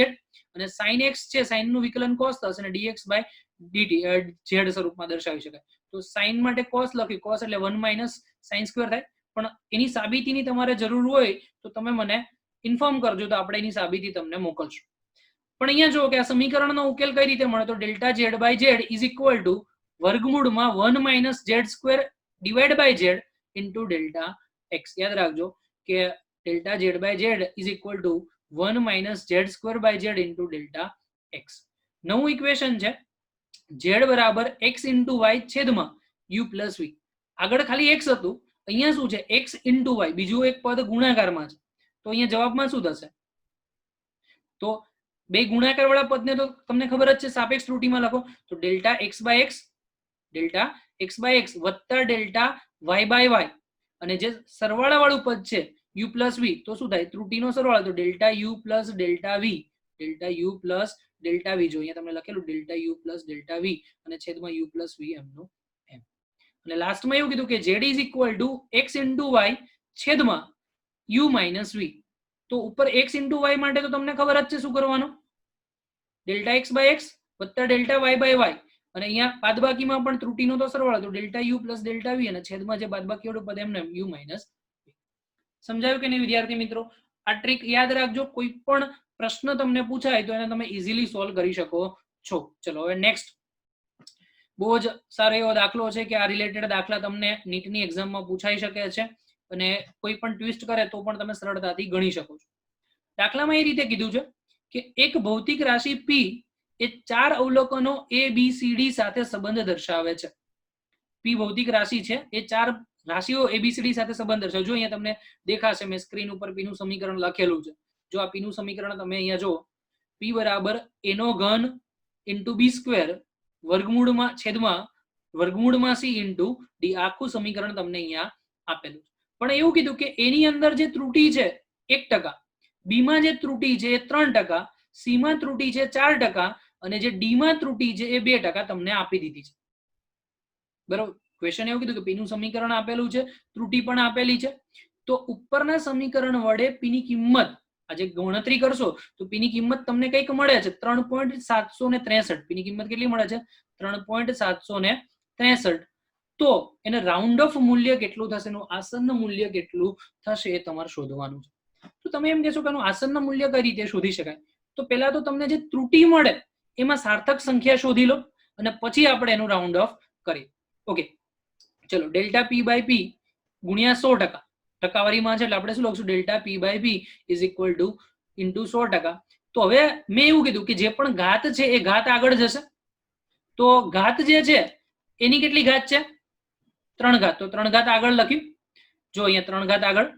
અને sin x છે, sin નું વિકલન cos થશે અને dx બાય dt z સ્વરૂપમાં દર્શાવી શકાય. તો sin માટે cos લખી, cos એટલે 1 માઇનસ sin સ્ક્વેર થાય. પણ એની સાબિતીની તમારે જરૂર હોય તો તમે મને ઇન્ફોર્મ કરજો તો આપણે એની સાબિતી તમને મોકલશું. પણ અહીંયા જો કે આ સમીકરણનો ઉકેલ કઈ રીતે મળે? તો delta z by z is equal to વર્ગમૂળમાં 1 minus z square divide by z into delta x. યાદ રાખજો કે delta z by z is equal to 1 minus z square by z into delta x. નવું equation છે z બરાબર x into y છેદમાં u plus v. આગળ ખાલી x હતું, અહીંયા શું છે x ઇન્ટુ y, બીજું એક પદ ગુણાકારમાં છે. તો અહીંયા જવાબમાં શું થશે? તો બે ગુણાકાર વાળા પદને તો તમને ખબર જ છે સાપેક્ષ ત્રુટીમાં લખો. તો delta x by x, delta x by x વત્તા ડેલ્ટા y બાય y અને જે સરવાળા વાળું પદ છે u પ્લસ v તો શું થાય? ત્રુટીનો સરવાળો. તો delta u plus delta v, delta u plus delta v. જો અહીંયા તમને લખેલું delta u plus delta v અને છેદમાં u પ્લસ v એમનું એમ. અને લાસ્ટમાં એવું કીધું કે z is equal two x into y છેદમાં u માઇનસ v. તો ઉપર x ઇન્ટુ y માટે તો તમને ખબર જ છે શું કરવાનું? ડેલ્ટા x બાય x વત્તા ડેલ્ટા y બાય y અને અહીંયા બાદબાકીમાં પણ ત્રુટીનો તો સરવાળો. તો delta u plus delta v અને છેદમાં જે બાદબાકી વાળું પદ એમને u માઇનસ v. સમજાયું કે નહીં વિદ્યાર્થી મિત્રો? આ ટ્રીક યાદ રાખજો. કોઈ પણ પ્રશ્ન તમને પૂછાય તો એને તમે ઇઝીલી સોલ્વ કરી શકો છો. ચલો હવે નેક્સ્ટ બહુ જ સારો એવો દાખલો છે કે આ રિલેટેડ દાખલા તમને નીટની એક્ઝામમાં પૂછાઈ શકે છે અને કોઈ પણ ટ્વિસ્ટ કરે તો પણ તમે સરળતાથી ગણી શકો છો. દાખલામાં એ રીતે કીધું છે કે એક ભૌતિક રાશિ p એ 4 અવલોકનો a b c d સાથે સંબંધ દર્શાવે છે. પી ભૌતિક રાશિ છે એ 4 રાશિઓ એબીસીડી સાથે સંબંધ દર્શાવે. જો અહીંયા તમને દેખાશે મેં સ્ક્રીન ઉપર પી નું સમીકરણ લખેલું છે. જો આ પી નું સમીકરણ તમે અહીંયા જો પી બરાબર a નો ઘન ઇન્ટુ બી સ્ક્વેર વર્ગમૂળમાં છેદમાં વર્ગમૂળમાં સી ઇન્ટુ ડી આખું સમીકરણ તમને અહીંયા આપેલું છે. પણ એવું કીધું કે એની અંદર જે ત્રુટી છે 1%, બી માં જે ત્રુટી છે એ 3%, સી માં ત્રુટી છે 4% અને જે ડી માં ત્રુટી છે એ 2% તમને આપી દીધી છે. બરોબર. ક્વેશ્ચન એવું કીધું કે પી નું સમીકરણ આપેલું છે, ત્રુટી પણ આપેલી છે. તો ઉપરના સમીકરણ વડે પી ની કિંમત આજે ગણતરી કરશો તો પી ની કિંમત તમને કઈક મળે છે 3.763. પી ની કિંમત કેટલી મળે છે? 3.763. તો એને રાઉન્ડ ઓફ મૂલ્ય કેટલું થશે, એનું આસન્ન મૂલ્ય કેટલું થશે એ તમારે શોધવાનું છે. તો તમે એમ કહેશો કે આનું આસન્ન મૂલ્ય કઈ રીતે શોધી શકાય? તો પહેલા તો તમને જે ત્રુટી મળે એમાં સાર્થક સંખ્યા શોધી લો અને પછી આપણે એનું રાઉન્ડ ઓફ કરીએ. ઓકે, ચલો ડેલ્ટા પી બાય પી ગુણ્યા 100%. ટકાવારીમાં છે એટલે આપણે શું લખશું? Delta p by p is equal to into 100%. તો હવે મેં એવું કીધું કે જે પણ ઘાત છે એ ઘાત આગળ જશે. તો ઘાત જે છે એની કેટલી ઘાત છે? 3 ઘાત. તો 3 ઘાત આગળ લખ્યું. જો અહીંયા 3 ઘાત આગળ.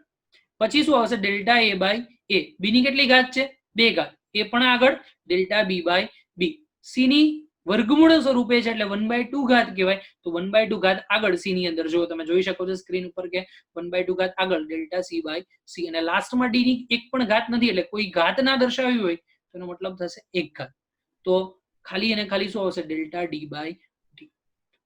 પછી શું આવશે? ડેલ્ટા એ બાય એ. બી ની કેટલી ઘાત છે? 2 ઘાત. એ પણ આગળ. Delta b by b. C ની વર્ગમૂળ સ્વરૂપે છે એટલે 1/2 ઘાત કહેવાય. તો 1/2 ઘાત આગળ સી ની અંદર જો તમે જોઈ શકો છો સ્ક્રીન ઉપર કે 1/2 ઘાત આગળ ડેલ્ટા સી બાય સી. અને લાસ્ટમાં ડી ની એક પણ ઘાત નથી એટલે કોઈ ઘાત ના દર્શાવી હોય તો એનો મતલબ થશે 1 ઘાત. તો ખાલી અને ખાલી શું આવશે? Delta d by d.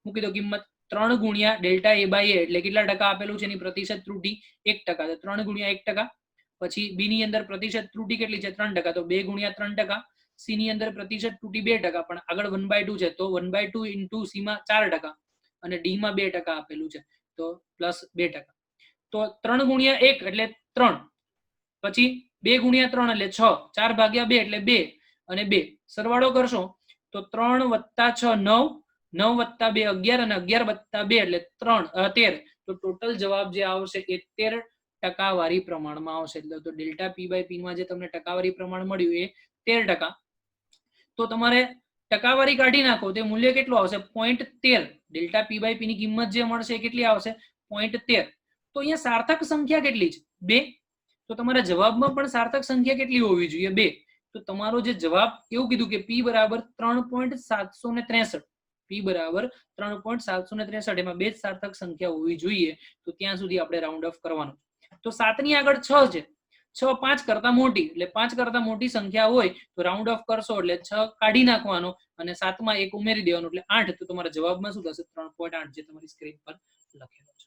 મૂકી દો કિંમત. 3 ગુણ્યા ડેલ્ટા એ બાય એ એટલે કેટલા ટકા આપેલું છે એની પ્રતિશત ત્રુટી? 1%. તો 3 ગુણ્યા 1%. પછી બી ની અંદર પ્રતિશત ત્રુટી કેટલી છે? 3%. તો 2 ગુણ્યા 3%. સી ની અંદર પ્રતિશત ત્રુટી 2%, પણ આગળ 1/2 છે તો 1/2 ઇન્ટુ સી માં 4% અને ડી માં 2% આપેલું છે તો પ્લસ 2%. તો 3 ગુણ્યા 1 એટલે 3, પછી 2 ગુણ્યા 3 એટલે 6, 4 ભાગ્યા 2 એટલે 2 અને 2 સરવાળો કરશો તો 3 વત્તા 6 9, 9 વત્તા 2 11 અને 11 વત્તા 2 એટલે 13. તો ટોટલ જવાબ જે આવશે એ 13 ટકાવારી પ્રમાણમાં આવશે. એટલે તો ડેલ્ટા પી બાય પી માં જે તમને ટકાવારી પ્રમાણ મળ્યું એ 13%. તો તમારે ટકાવારી કાઢી નાખો તો મૂલ્ય કેટલું આવશે? 0.13. ડેલ્ટા પી બાય પી ની કિંમત જે મળશે એ કેટલી આવશે? 0.13. તો અહીંયા સાર્થક સંખ્યા કેટલી છે? 2. તો તમારા જવાબમાં પણ સાર્થક સંખ્યા કેટલી હોવી જોઈએ? 2. તો તમારો જે જવાબ એવું કીધું કે પી બરાબર 3.763. પી બરાબર 3.763. એમાં 2 જ સાર્થક સંખ્યા હોવી જોઈએ. તો ત્યાં સુધી આપણે રાઉન્ડ ઓફ કરવાનું. તો 7 ની આગળ 6 છે. 6 5 કરતા મોટી એટલે 5 કરતા મોટી સંખ્યા હોય તો રાઉન્ડ ઓફ કરશો એટલે 6 કાઢી નાખવાનો અને 7 માં 1 ઉમેરી દેવાનું એટલે 8. તો તમારા જવાબમાં શું થશે? 3.8 જે તમારી સ્ક્રીન પર લખેલો છે.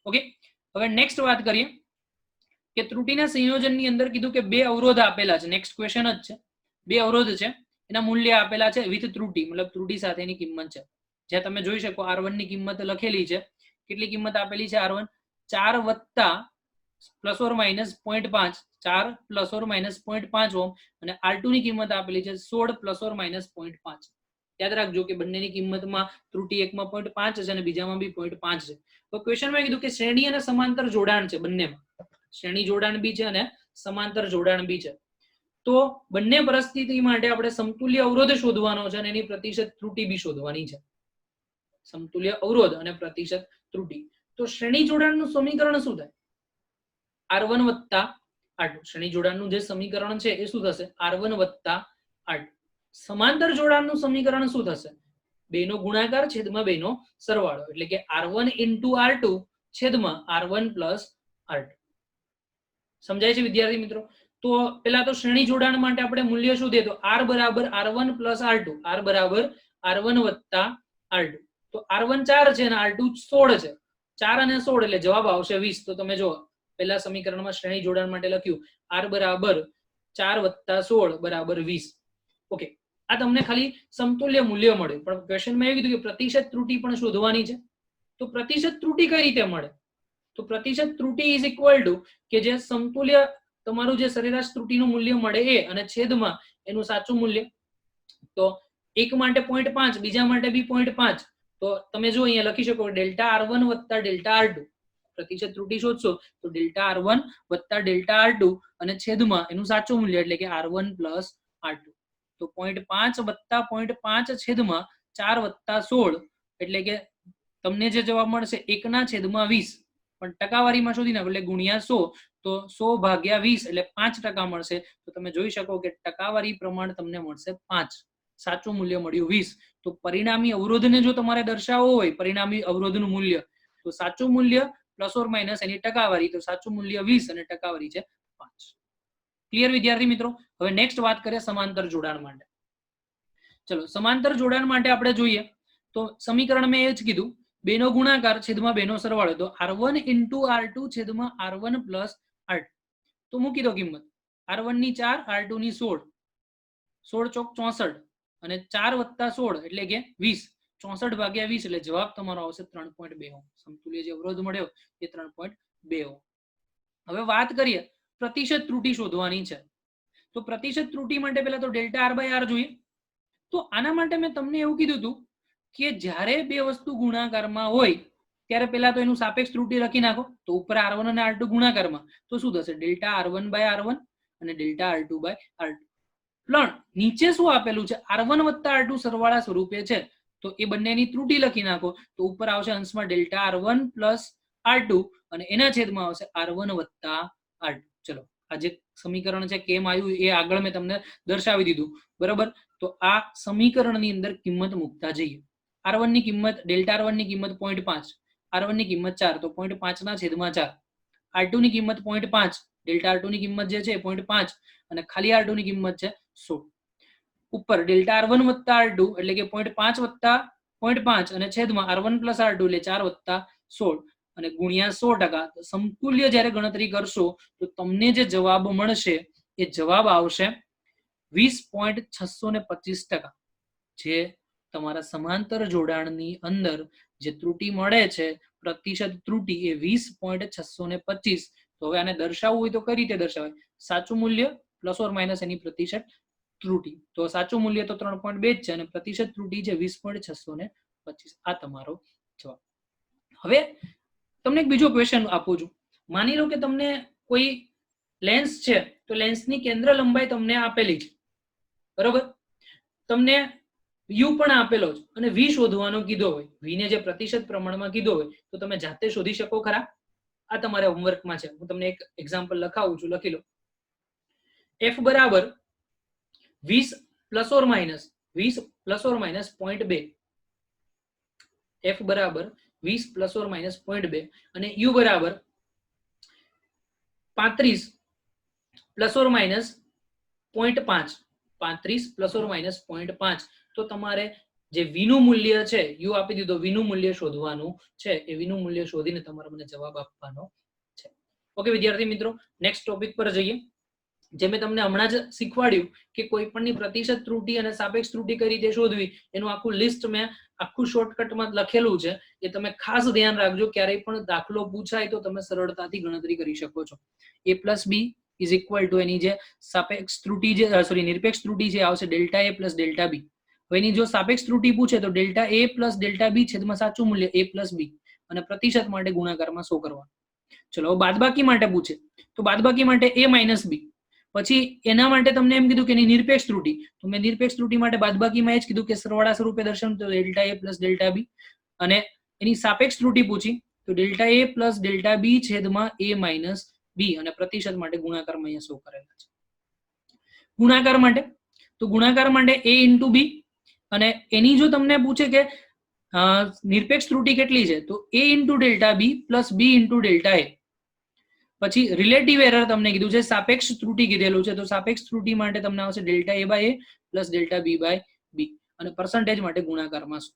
ઓકે, હવે નેક્સ્ટ વાત કરીએ કે ત્રુટિના સંયોજનની અંદર કીધું કે 2 અવરોધ આપેલા છે. નેક્સ્ટ ક્વેશ્ચન જ છે. 2 અવરોધ છે, એના મૂલ્ય આપેલા છે વિથ ત્રુટિ, મતલબ ત્રુટિ સાથેની કિંમત છે. જ્યાં તમે જોઈ શકો R1 ની કિંમત લખેલી છે. કેટલી કિંમત આપેલી છે? R1 4 વત્તા plus or minus 0.5, 4 plus or minus 0.5 ઓમ અને R2 ની કિંમત આપેલી છે 16 પ્લસ ઓર માઇનસ 0.5. યાદ રાખજો કે બંનેની કિંમતમાં ત્રુટિ એકમાં 0.5 છે અને બીજામાં બી 0.5 છે. તો ક્વેશ્ચનમાં કીધું કે શ્રેણી અને સમાંતર જોડાણ છે બંનેમાં. શ્રેણી જોડાણ બી છે અને સમાંતર જોડાણ બી છે. તો બંને પરિસ્થિતિ માટે આપણે સમતુલ્ય અવરોધ શોધવાનો છે અને એની પ્રતિશત ત્રુટિ બી શોધવાની છે. સમતુલ્ય અવરોધ અને પ્રતિશત ત્રુટિ. તો શ્રેણી જોડાણનું સમીકરણ શું થાય? R1 વત્તા R2. શ્રેણી જોડાણનું જે સમીકરણ છે એ શું થશે? R1 વત્તા R2. સમાંતર જોડાણનું સમીકરણ શું થશે? 2 નો ગુણાકાર છેદમાં 2 નો સરવાળો એટલે કે R1 ઇન્ટુ R2 છેદમાં R1 પ્લસ R2. સમજાય છે વિદ્યાર્થી મિત્રો? તો પેલા તો શ્રેણી જોડાણ માટે આપણે મૂલ્ય શું દે? તો R બરાબર R1 પ્લસ R2. R બરાબર R1 વત્તા R2. તો R1 4 છે અને R2 16 છે. 4 અને 16 એટલે જવાબ આવશે 20. તો તમે જો પહેલા સમીકરણમાં શ્રેણી જોડાણ માટે લખ્યું R બરાબર 4 વત્તા 16 બરાબર 20. ઓકે, આ તમને ખાલી સમતુલ્ય મૂલ્ય મળે. પણ ક્વેશ્ચનમાં એવું કીધું કે પ્રતિશત ત્રુટિ પણ શોધવાની છે. તો પ્રતિશત ત્રુટિ કઈ રીતે મળે? તો પ્રતિશત ત્રુટિ ઇઝ ઇક્વલ ટુ કે જે સમતુલ્ય તમારું જે સરેરાશ ત્રુટિનું મૂલ્ય મળે એ અને છેદમાં એનું સાચું મૂલ્ય. તો એક માટે 0.5, બીજા માટે બી 0.5. તો તમે જો અહીંયા લખી શકો ડેલ્ટા R1 વત્તા ડેલ્ટા R2. પ્રતિશત ત્રુટિ શોધશો તો ડેલ્ટા R1 વત્તા ડેલ્ટા R2 અને છેદમાં એનું સાચું મૂલ્ય એટલે કે R1 પ્લસ R2. તો 0.5 વત્તા 0.5 છેદમાં 4 વત્તા 16 એટલે કે તમને જે જવાબ મળશે 1/20, પણ ટકાવારીમાં શોધી નાખો એટલે ગુણ્યા 100, તો 100 ભાગ્યા 20 એટલે 5% મળશે. તો તમે જોઈ શકો કે ટકાવારી પ્રમાણ તમને મળશે 5, સાચું મૂલ્ય મળ્યું 20. તો પરિણામી અવરોધને જો તમારે દર્શાવવો હોય, પરિણામી અવરોધનું મૂલ્ય, તો સાચું મૂલ્ય પ્લસ ઓર માઇનસ એની ટકાવારી, તો સાચું મૂલ્ય 20 અને ટકાવારી છે 5. ક્લિયર વિદ્યાર્થી મિત્રો? હવે નેક્સ્ટ વાત કરીએ સમાંતર જોડાણ માટે. ચલો સમાંતર જોડાણ માટે આપણે જોઈએ તો સમીકરણ મેં એ જ કીધું, બેનો ગુણાકાર છેદમાં બેનો સરવાળો, તો R1 * R2 છેદમાં R1 + R2. તો મૂકી દો કિંમત, R1 ની 4, R2 ની 16, 16 ચોક 64 અને 4 + 16 એટલે કે 20, 64 ભાગ્યા 20 એટલે જવાબ તમારો આવશે 3.2 ઓહ્મ. સમતુલ્ય જે અવરોધ મળ્યો એ 3.2 ઓહ્મ. હવે વાત કરીએ પ્રતિશત ત્રુટી શોધવાની છે. તો પ્રતિશત ત્રુટી માટે પહેલા તો ડેલ્ટા R/R જોઈએ. તો આના માટે મેં તમને એવું કીધું હતું કે જ્યારે બે વસ્તુ ગુણાકારમાં હોય ત્યારે પહેલા તો એનું સાપેક્ષ ત્રુટી લખી નાખો. તો ઉપર R1 અને R2 ગુણાકારમાં, તો શું થશે? ડેલ્ટા R1/R1 અને ડેલ્ટા R2/R2. પણ નીચે શું આપેલું છે? R1 + R2 સરવાળા સ્વરૂપે છે, તો એ બંનેની ત્રુટી લખી નાખો. તો ઉપર આવશે અંશમાં ડેલ્ટા R1 + R2 અને એના છેદમાં આવશે R1 + R2. ચલો આ જે સમીકરણ છે કેમ આવ્યું એ આગળ મેં તમને દર્શાવી દીધું, બરાબર? તો આ સમીકરણની અંદર કિંમત મૂકતા જઈએ. R1 ની કિંમત, ડેલ્ટા R1 ની કિંમત 0.5, R1 ની કિંમત 4, તો 0.5 ના છેદમાં 4. R2 ની કિંમત 0.5, ડેલ્ટા R2 ની કિંમત જે છે 0.5 અને ખાલી R2 ની કિંમત છે 16. ઉપર ડેલ્ટા R1 + R2 એટલે કે 0.5 + 0.5 અને છેદમાં R1 + R2 એટલે 4 + 16 અને ગુણ્યા 100%. સમતુલ્ય જ્યારે ગણતરી કરશો તો તમને જે જવાબ મળશે એ જવાબ આવશે 20.625%. જે તમારા સમાંતર જોડાણની અંદર જે ત્રુટી મળે છે પ્રતિશત ત્રુટી એ 20.625. તો હવે આને દર્શાવવું હોય તો કઈ રીતે દર્શાવાય? સાચું મૂલ્ય પ્લસ ઓર માઇનસ એની પ્રતિશત ત્રુટી. તો સાચું મૂલ્ય તો 3.2 જ છે અને પ્રતિશત ત્રુટી છે 20.625. આ તમારો જવાબ. હવે તમને એક બીજો ક્વેશ્ચન આપું છું. માની લો કે તમને કોઈ લેન્સ છે, તો લેન્સની કેન્દ્ર લંબાઈ તમને આપેલી છે, બરોબર? તમને યુ પણ આપેલો છે અને વી શોધવાનો કીધો હોય. વી ને જે પ્રતિશત પ્રમાણમાં કીધો હોય તો તમે જાતે શોધી શકો ખરા? આ તમારે હોમવર્કમાં છે. હું તમને એક એક્ઝામ્પલ લખાવું છું, લખી લો. F બરાબર 20 ± 20 ± 0.2. F બરાબર 20 ± 0.2 અને U બરાબર 35 ± 0.5. 35 ± 0.5. તો તમારે જે v નું મૂલ્ય છે, u આપી દીધો, v નું મૂલ્ય શોધવાનું છે. એ v નું મૂલ્ય શોધીને તમારે મને જવાબ આપવાનો છે. ઓકે વિદ્યાર્થી મિત્રો, નેક્સ્ટ ટોપિક પર જઈએ. જે મેં તમને હમણાં જ શીખવાડ્યું કે કોઈ પણની પ્રતિશત ત્રુટી અને સાપેક્ષ ત્રુટી કઈ રીતે શોધવી એનું આખું લિસ્ટ મેં આખું શોર્ટકટમાં લખેલું છે. એ તમે ખાસ ધ્યાન રાખજો. ક્યારેય પણ દાખલો પૂછાય તો તમે સરળતાથી ગણતરી કરી શકો છો. a + b = એની જે સાપેક્ષ ત્રુટી જે નિરપેક્ષ ત્રુટી છે આવશે ડેલ્ટા a + ડેલ્ટા b. હવે એની જો સાપેક્ષ ત્રુટી પૂછે તો ડેલ્ટા a + ડેલ્ટા b છેદમાં સાચું મૂલ્ય a + b અને પ્રતિશત માટે ગુણાકારમાં 100 કરવાનું. ચલો બાદબાકી માટે પૂછે તો બાદબાકી માટે a - b. પછી એના માટે તમને એમ કીધું કે એની નિરપેક્ષ ત્રુટી, તો મેં નિરપેક્ષ ત્રુટી માટે બાદબાકીમાં એ જ કીધું કે સરવાળા સ્વરૂપે દર્શાવવું, તો ડેલ્ટા a + ડેલ્ટા b. અને એની સાપેક્ષ ત્રુટી પૂછી તો ડેલ્ટા a + ડેલ્ટા b છેદમાં a - b અને પ્રતિશત માટે ગુણાકારમાં અહીંયા 100 કરેલા છે. ગુણાકાર માટે તો ગુણાકાર માટે a * b અને એની જો તમને પૂછે કે નિરપેક્ષ ત્રુટી કેટલી છે તો a * delta b + b * delta a. પછી રિલેટિવ એરર તમને કીધું છે, સાપેક્ષ ત્રુટી કીધેલું છે, તો સાપેક્ષ ત્રુટી માટે તમને આવશે ડેલ્ટા a/a + ડેલ્ટા b/b અને પર્સન્ટેજ માટે ગુણાકારમાં 100.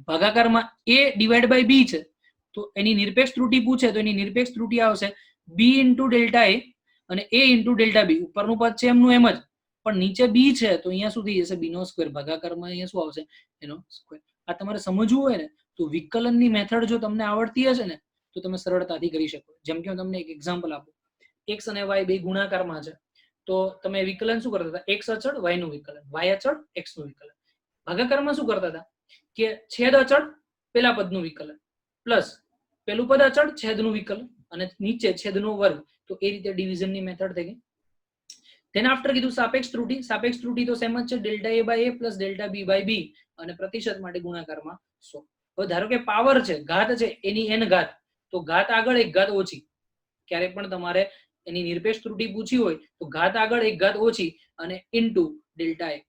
ભાગાકારમાં a / b છે તો એની નિરપેક્ષ ત્રુટી પૂછે તો એની નિરપેક્ષ ત્રુટી આવશે b * ડેલ્ટા a અને a * ડેલ્ટા b. ઉપરનું પદ છે એમનું એમ જ, પણ નીચે b છે તો અહીંયા શું થઈ જશે? b નો સ્ક્વેર. ભાગાકારમાં અહીંયા શું આવશે? એનો સ્ક્વેર. આ તમારે સમજવું હોય ને તો વિકલનની મેથડ જો તમને આવડતી હશે ને તો તમે સરળતાથી કરી શકો. જેમ કે હું તમને એક એક્ઝામ્પલ આપું. x અને y બે ગુણાકારમાં છે તો તમે વિકલન શું કરતા હતા? x અચળ y નું વિકલન, y અચળ x નું વિકલન. ભાગાકારમાં શું કરતા હતા કે છેદ અચળ પેલા પદનું વિકલન પ્લસ પેલું પદ અચળ છેદનું વિકલન અને નીચે છેદનો વર્ગ. તો એ રીતે ડિવિઝનની મેથડ થઈ ગઈ. તેના આફ્ટર કીધું સાપેક્ષ ત્રુટી. સાપેક્ષ ત્રુટી તો સેમ જ છે, ડેલ્ટા a/a + ડેલ્ટા b/b અને પ્રતિશત માટે ગુણાકારમાં 100. હવે ધારો કે પાવર છે, ઘાત છે, એની n ઘાત, તો ઘાત આગળ એક ઘાત ઓછી. ક્યારે પણ તમારે એની નિરપેક્ષ ત્રુટી પૂછી હોય તો ઘાત આગળ એક ઘાત ઓછી અને ઇન્ટુ ડેલ્ટા એ.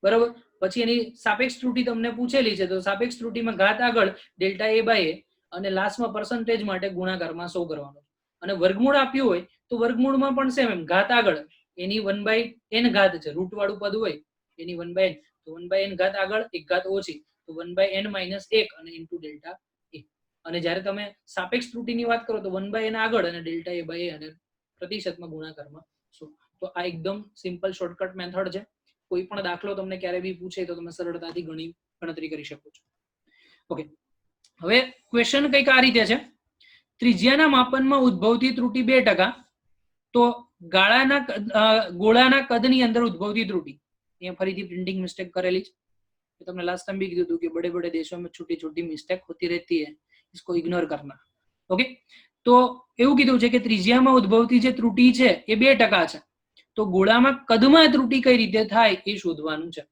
બરાબર. પછી એની સાપેક્ષ ત્રુટી તમને પૂછેલી છે તો સાપેક્ષ ત્રુટીમાં ઘાત આગળ ડેલ્ટા એ બાય એ અને લાસ્ટમાં પર્સન્ટેજ માટે ગુણાકારમાં 100 કરવાનો. અને વર્ગમૂળ આપ્યું હોય તો વર્ગમૂળમાં પણ સેમ એમ ઘાત આગળ એની 1/n ઘાત છે, રૂટ વાળું પદ હોય એની 1/n, તો 1/n ઘાત આગળ એક ઘાત ઓછી, તો 1/n - 1 અને ઇન્ટુ ડેલ્ટા એ. અને જ્યારે તમે સાપેક્ષ ત્રુટીની વાત કરો તો 1/n આગળ અને ડેલ્ટા એ બાય એ અને પ્રતિશતમાં ગુણાકારમાં 100. તો આ એકદમ સિમ્પલ શોર્ટકટ મેથડ છે. કોઈ પણ દાખલો તમને ક્યારે બી પૂછે તો તમે સરળતાથી ગણતરી કરી શકો છો. ઓકે, હવે ક્વેશ્ચન કંઈક આ રીતે છે. ત્રિજ્યાના માપનમાં ઉદ્ભવતી ત્રુટી 2%, તો ગોળાના કદની અંદર ઉદ્ભવતી ત્રુટી, અહીંયા ફરીથી પ્રિન્ટિંગ મિસ્ટેક કરેલી છે. તમને લાસ્ટ ટાइम भी કીધું હતું કે बड़े बड़े देशों में छोटी छोटी मिस्टेक होती रहती है, इसको इग्नोर करना. ओके, તો એવું કીધું છે કે ત્રિજ્યામાં ઉદ્ભવતી જે ત્રુટી છે એ 2% છે. તો ગોળામાં કદમાં ત્રુટી કઈ રીતે થાય એ શોધવાનું છે.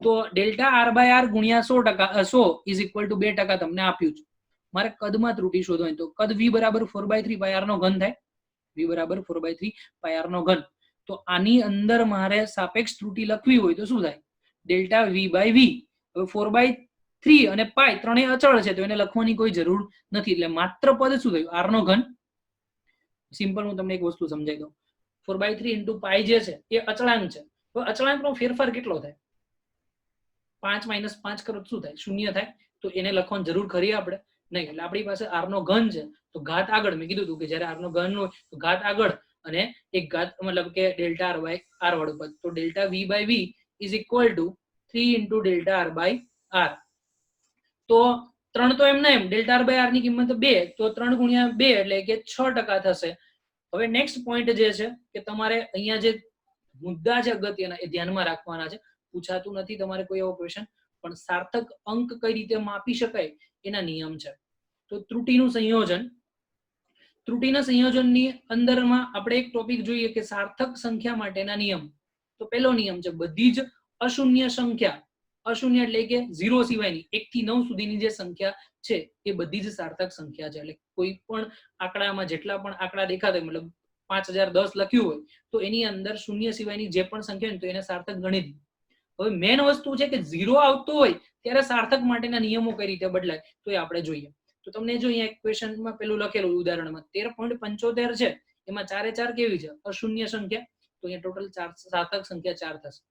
તો ડેલ્ટા r બાય r ગુણ્યા 100% ઇઝ ઇક્વલ ટુ 2% તમને આપ્યું છે. મારે કદમાં ત્રુટી શોધવાની, તો કદ v બરાબર 4/3 પાય r નો ઘન થાય. v બરાબર 4/3 પાય r નો ઘન. તો આની અંદર મારે સાપેક્ષ ત્રુટી લખવી હોય તો શું થાય? Delta v by v. હવે 4/3 અને પાય ત્રણેય અચળ છે તો એને લખવાની કોઈ જરૂર નથી, એટલે માત્ર પદ શું થયું? r નો ઘન. સિમ્પલ હું તમને એક વસ્તુ સમજાવી દઉં. 4/3 ઇન્ટુ પાય જે છે એ અચળાંક છે. તો અચળાંકનો ફેરફાર કેટલો થાય? 5 - 5 કરો શું થાય? 0 થાય. તો એને લખવાની જરૂર ખરી આપણે? નહીં. એટલે આપણી પાસે r નો ઘન છે તો ઘાત આગળ, મેં કીધું હતું કે જ્યારે r નો ઘન હોય તો ઘાત આગળ અને એક ઘાત, મતલબ કે ડેલ્ટા r બાય r વાળું પદ. તો delta v by v is equal to 3 into delta r by r. તો 3 તો એમ ના એમ, ડેલ્ટા r બાય r ની કિંમત 2, તો 3 ગુણ્યા 2 એટલે કે 6% થશે. હવે નેક્સ્ટ પોઈન્ટ જે છે કે તમારે અહીંયા જે મુદ્દા છે અગત્યના એ ધ્યાનમાં રાખવાના છે. પૂછાતું નથી તમારે કોઈ એવો ક્વેશ્ચન, પણ સાર્થક અંક કઈ રીતે માપી શકાય એના નિયમ છે. તો ત્રુટીનું સંયોજન, ત્રુટીના સંયોજનની અંદરમાં આપણે એક ટોપિક જોઈએ કે સાર્થક સંખ્યા માટેના નિયમ. તો પહેલો નિયમ છે બધી જ અશૂન્ય સંખ્યા, અશૂન્ય એટલે કે 0 સિવાયની 1 થી 9 સુધીની જે સંખ્યા છે એ બધી જ સાર્થક સંખ્યા છે. એટલે કોઈ પણ આંકડામાં જેટલા પણ આંકડા દેખાતા, મતલબ 5010 લખ્યું હોય તો એની અંદર શૂન્ય સિવાયની જે પણ સંખ્યા હોય તો એને સાર્થક ગણી દી. હવે મેન વસ્તુ છે કે 0 આવતો હોય ત્યારે સાર્થક માટેના નિયમો કઈ રીતે બદલાય તો એ આપણે જોઈએ. તો તમને જો અહીંયા એક ક્વેશ્ચનમાં પેલું લખેલું ઉદાહરણમાં 13.75 છે, એમાં 4 એ 4 કેવી છે? અશૂન્ય સંખ્યા. તો અહીંયા ટોટલ 4 સાર્થક સંખ્યા 4 થશે.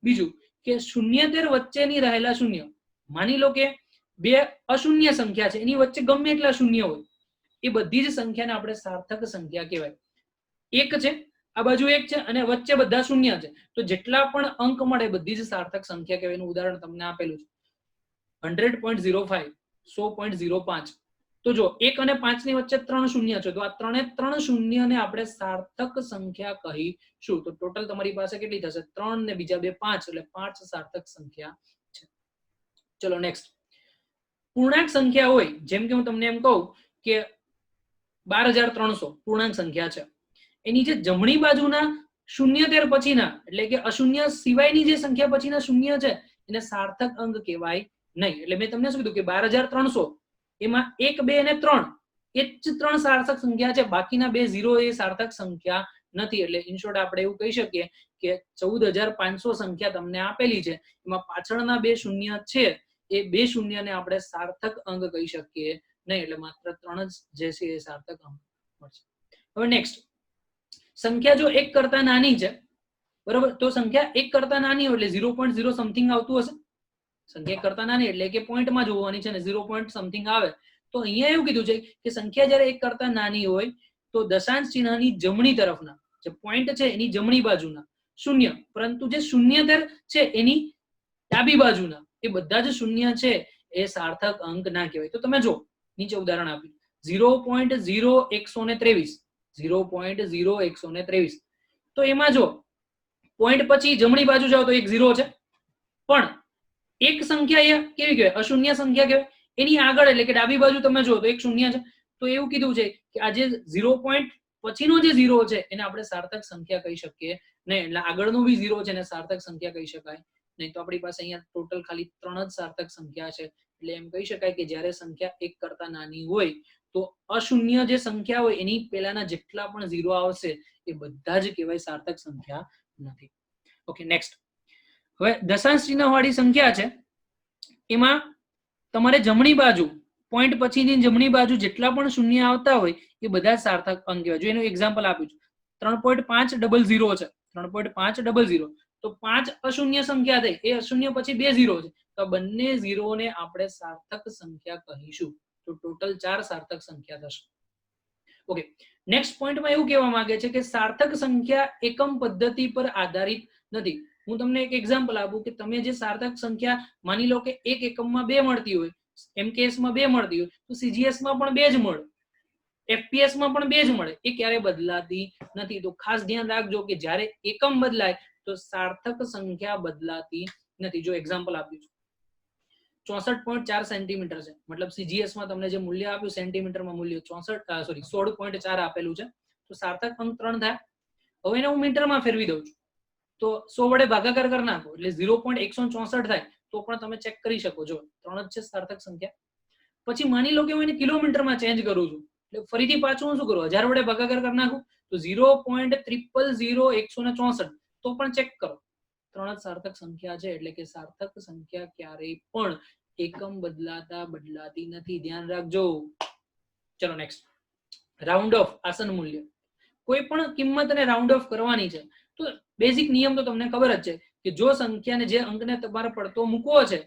બીજું કે 0 વચ્ચેની રહેલા શૂન્ય, માની લો કે બે અશૂન્ય સંખ્યા છે એની વચ્ચે ગમે એટલા શૂન્ય હોય, એ બધી જ સંખ્યાને આપણે સાર્થક સંખ્યા કહેવાય. એક છે, આ બાજુ એક છે અને વચ્ચે બધા શૂન્ય છે, તો જેટલા પણ અંક મળે બધી જ સાર્થક સંખ્યા કહેવાય. એનું ઉદાહરણ તમને આપેલું છે 100.05, 100.05. તો જો 1 અને 5 ની વચ્ચે 3 શૂન્ય છે, તો આ 3 શૂન્યને આપણે સાર્થક સંખ્યા કહીશું. તો ટોટલ તમારી પાસે કેટલી થશે? 3 ને બીજા 2 5, એટલે 5 સાર્થક સંખ્યા છે. ચલો નેક્સ્ટ. પૂર્ણાંક સંખ્યા હોય, જેમ કે હું તમને એમ કહું કે 12300 પૂર્ણાંક સંખ્યા છે, એની જે જમણી બાજુના 0 પછીના એટલે કે અશૂન્ય સિવાયની જે સંખ્યા પછીના શૂન્ય છે એને સાર્થક અંક કહેવાય નહીં. એટલે મેં તમને શું કીધું કે 12300 એમાં 1, 2 અને 3 એ જ 3 સાર્થક સંખ્યા છે, બાકીના 2 0 એ સાર્થક સંખ્યા નથી. એટલે ઇન શોર્ટ આપણે એવું કહી શકીએ કે 14500 સંખ્યા તમને આપેલી છે, એમાં પાછળના 2 શૂન્ય છે એ 2 શૂન્યને આપણે સાર્થક અંક કહી શકીએ નહીં. એટલે માત્ર 3 જ જે છે એ સાર્થક અંક મળશે. હવે નેક્સ્ટ, સંખ્યા જો 1 કરતા નાની છે, બરોબર, તો સંખ્યા 1 કરતા નાની હોય એટલે 0.0 સમથિંગ આવતું હશે. સંખ્યા 1 કરતા નાની એટલે કે પોઈન્ટમાં જોવાની છે ને 0 પોઈન્ટ સમથિંગ આવે. તો અહીંયા એવું કીધું છે કે સંખ્યા જ્યારે 1 કરતા નાની હોય તો દશાંશ ચિહ્નની જમણી તરફના જે પોઈન્ટ છે એની જમણી બાજુના શૂન્ય, પરંતુ જે શૂન્યતર છે એની ડાબી બાજુના એ બધા જ શૂન્ય છે એ સાર્થક અંક ના કહેવાય. તો તમે જો નીચે ઉદાહરણ આપ્યું 0.0123, 0.0123. તો એમાં જો પોઈન્ટ પછી જમણી બાજુ જાઓ તો એક 0 છે, પણ એક સંખ્યા એ કેવી કહેવાય? અશૂન્ય સંખ્યા કહેવાય. એની આગળ એટલે કે ડાબી બાજુ તમે જો તો એક શૂન્ય છે. તો એવું કીધું છે કે આ જે 0 પોઈન્ટ પછીનો જે 0 છે એને આપણે સાર્થક સંખ્યા કહી શકીએ નહીં. એટલે આગળનો બી 0 છે એને સાર્થક સંખ્યા કહી શકાય નહીં. તો આપણી પાસે અહીંયા ટોટલ ખાલી 3 જ સાર્થક સંખ્યા છે, એટલે એમ કહી શકાય કે જ્યારે સંખ્યા 1 કરતા નાની હોય તો અશૂન્ય જે સંખ્યા હોય એની પહેલાના જેટલા પણ 0 આવશે એ બધા જ કહેવાય સાર્થક સંખ્યા નથી. Okay, next. હવે દશાંશ ચિહ્ન વાળી સંખ્યા છે એમાં તમારે જમણી બાજુ પોઈન્ટ પછીની જમણી બાજુ જેટલા પણ શૂન્ય આવતા હોય એ બધા સાર્થક અંક કહેવાય. જો એનું એક્ઝામ્પલ આપ્યું છે 3.500 છે, 3.500 તો 5 અશૂન્ય સંખ્યા થઈ, એ અશૂન્ય પછી 2 0 છે, તો બંને 0 ને આપણે સાર્થક સંખ્યા કહીશું. તો ટોટલ 4 સાર્થક સંખ્યા થશે. ઓકે, નેક્સ્ટ પોઈન્ટમાં એવું કહેવા માંગે છે કે સાર્થક સંખ્યા એકમ પદ્ધતિ પર આધારિત નથી. હું તમને એક એક્ઝામ્પલ આપું કે તમે જે સાર્થક સંખ્યા માની લો કે એક એકમમાં 2 મળતી હોય, MKS માં 2 મળતી હોય, તો CGS માં પણ 2 જ મળે, FPS માં પણ 2 જ મળે, એ ક્યારે બદલાતી નથી. તો ખાસ ધ્યાન રાખજો કે જ્યારે એકમ બદલાય તો સાર્થક સંખ્યા બદલાતી નથી. જો એક્ઝામ્પલ આપ્યું છે 64.4 સેન્ટીમીટર છે, મતલબ CGS માં તમને જે મૂલ્ય આપ્યું સેન્ટીમીટરમાં મૂલ્ય 16.4 આપેલું છે, તો સાર્થક અંક 3 થાય. હવે એને હું મીટરમાં ફેરવી દઉં છું તો 100 વડે ભાગાકાર કરી નાખો એટલે 0.164 થાય, તો પણ તમે ચેક કરી શકો છો 3 જ છે સાર્થક સંખ્યા. પછી માની લો કે હું એને કિલોમીટરમાં ચેન્જ કરું છું, એટલે ફરીથી પાછું હું શું કરું, 1000 વડે ભાગાકાર કરી નાખું તો 0.000164, તો પણ ચેક કરો 3 જ સાર્થક સંખ્યા છે. એટલે કે સાર્થક સંખ્યા ક્યારેય પણ એકમ બદલાતા બદલાતી નથી, ધ્યાન રાખજો. ચલો નેક્સ્ટ, રાઉન્ડ ઓફ આસન મૂલ્ય. કોઈ પણ કિંમતને રાઉન્ડ ઓફ કરવાની છે તો બેઝિક નિયમ તો તમને ખબર જ છે કે જો સંખ્યાને જે અંકને તમારે પડતો મૂકવો છે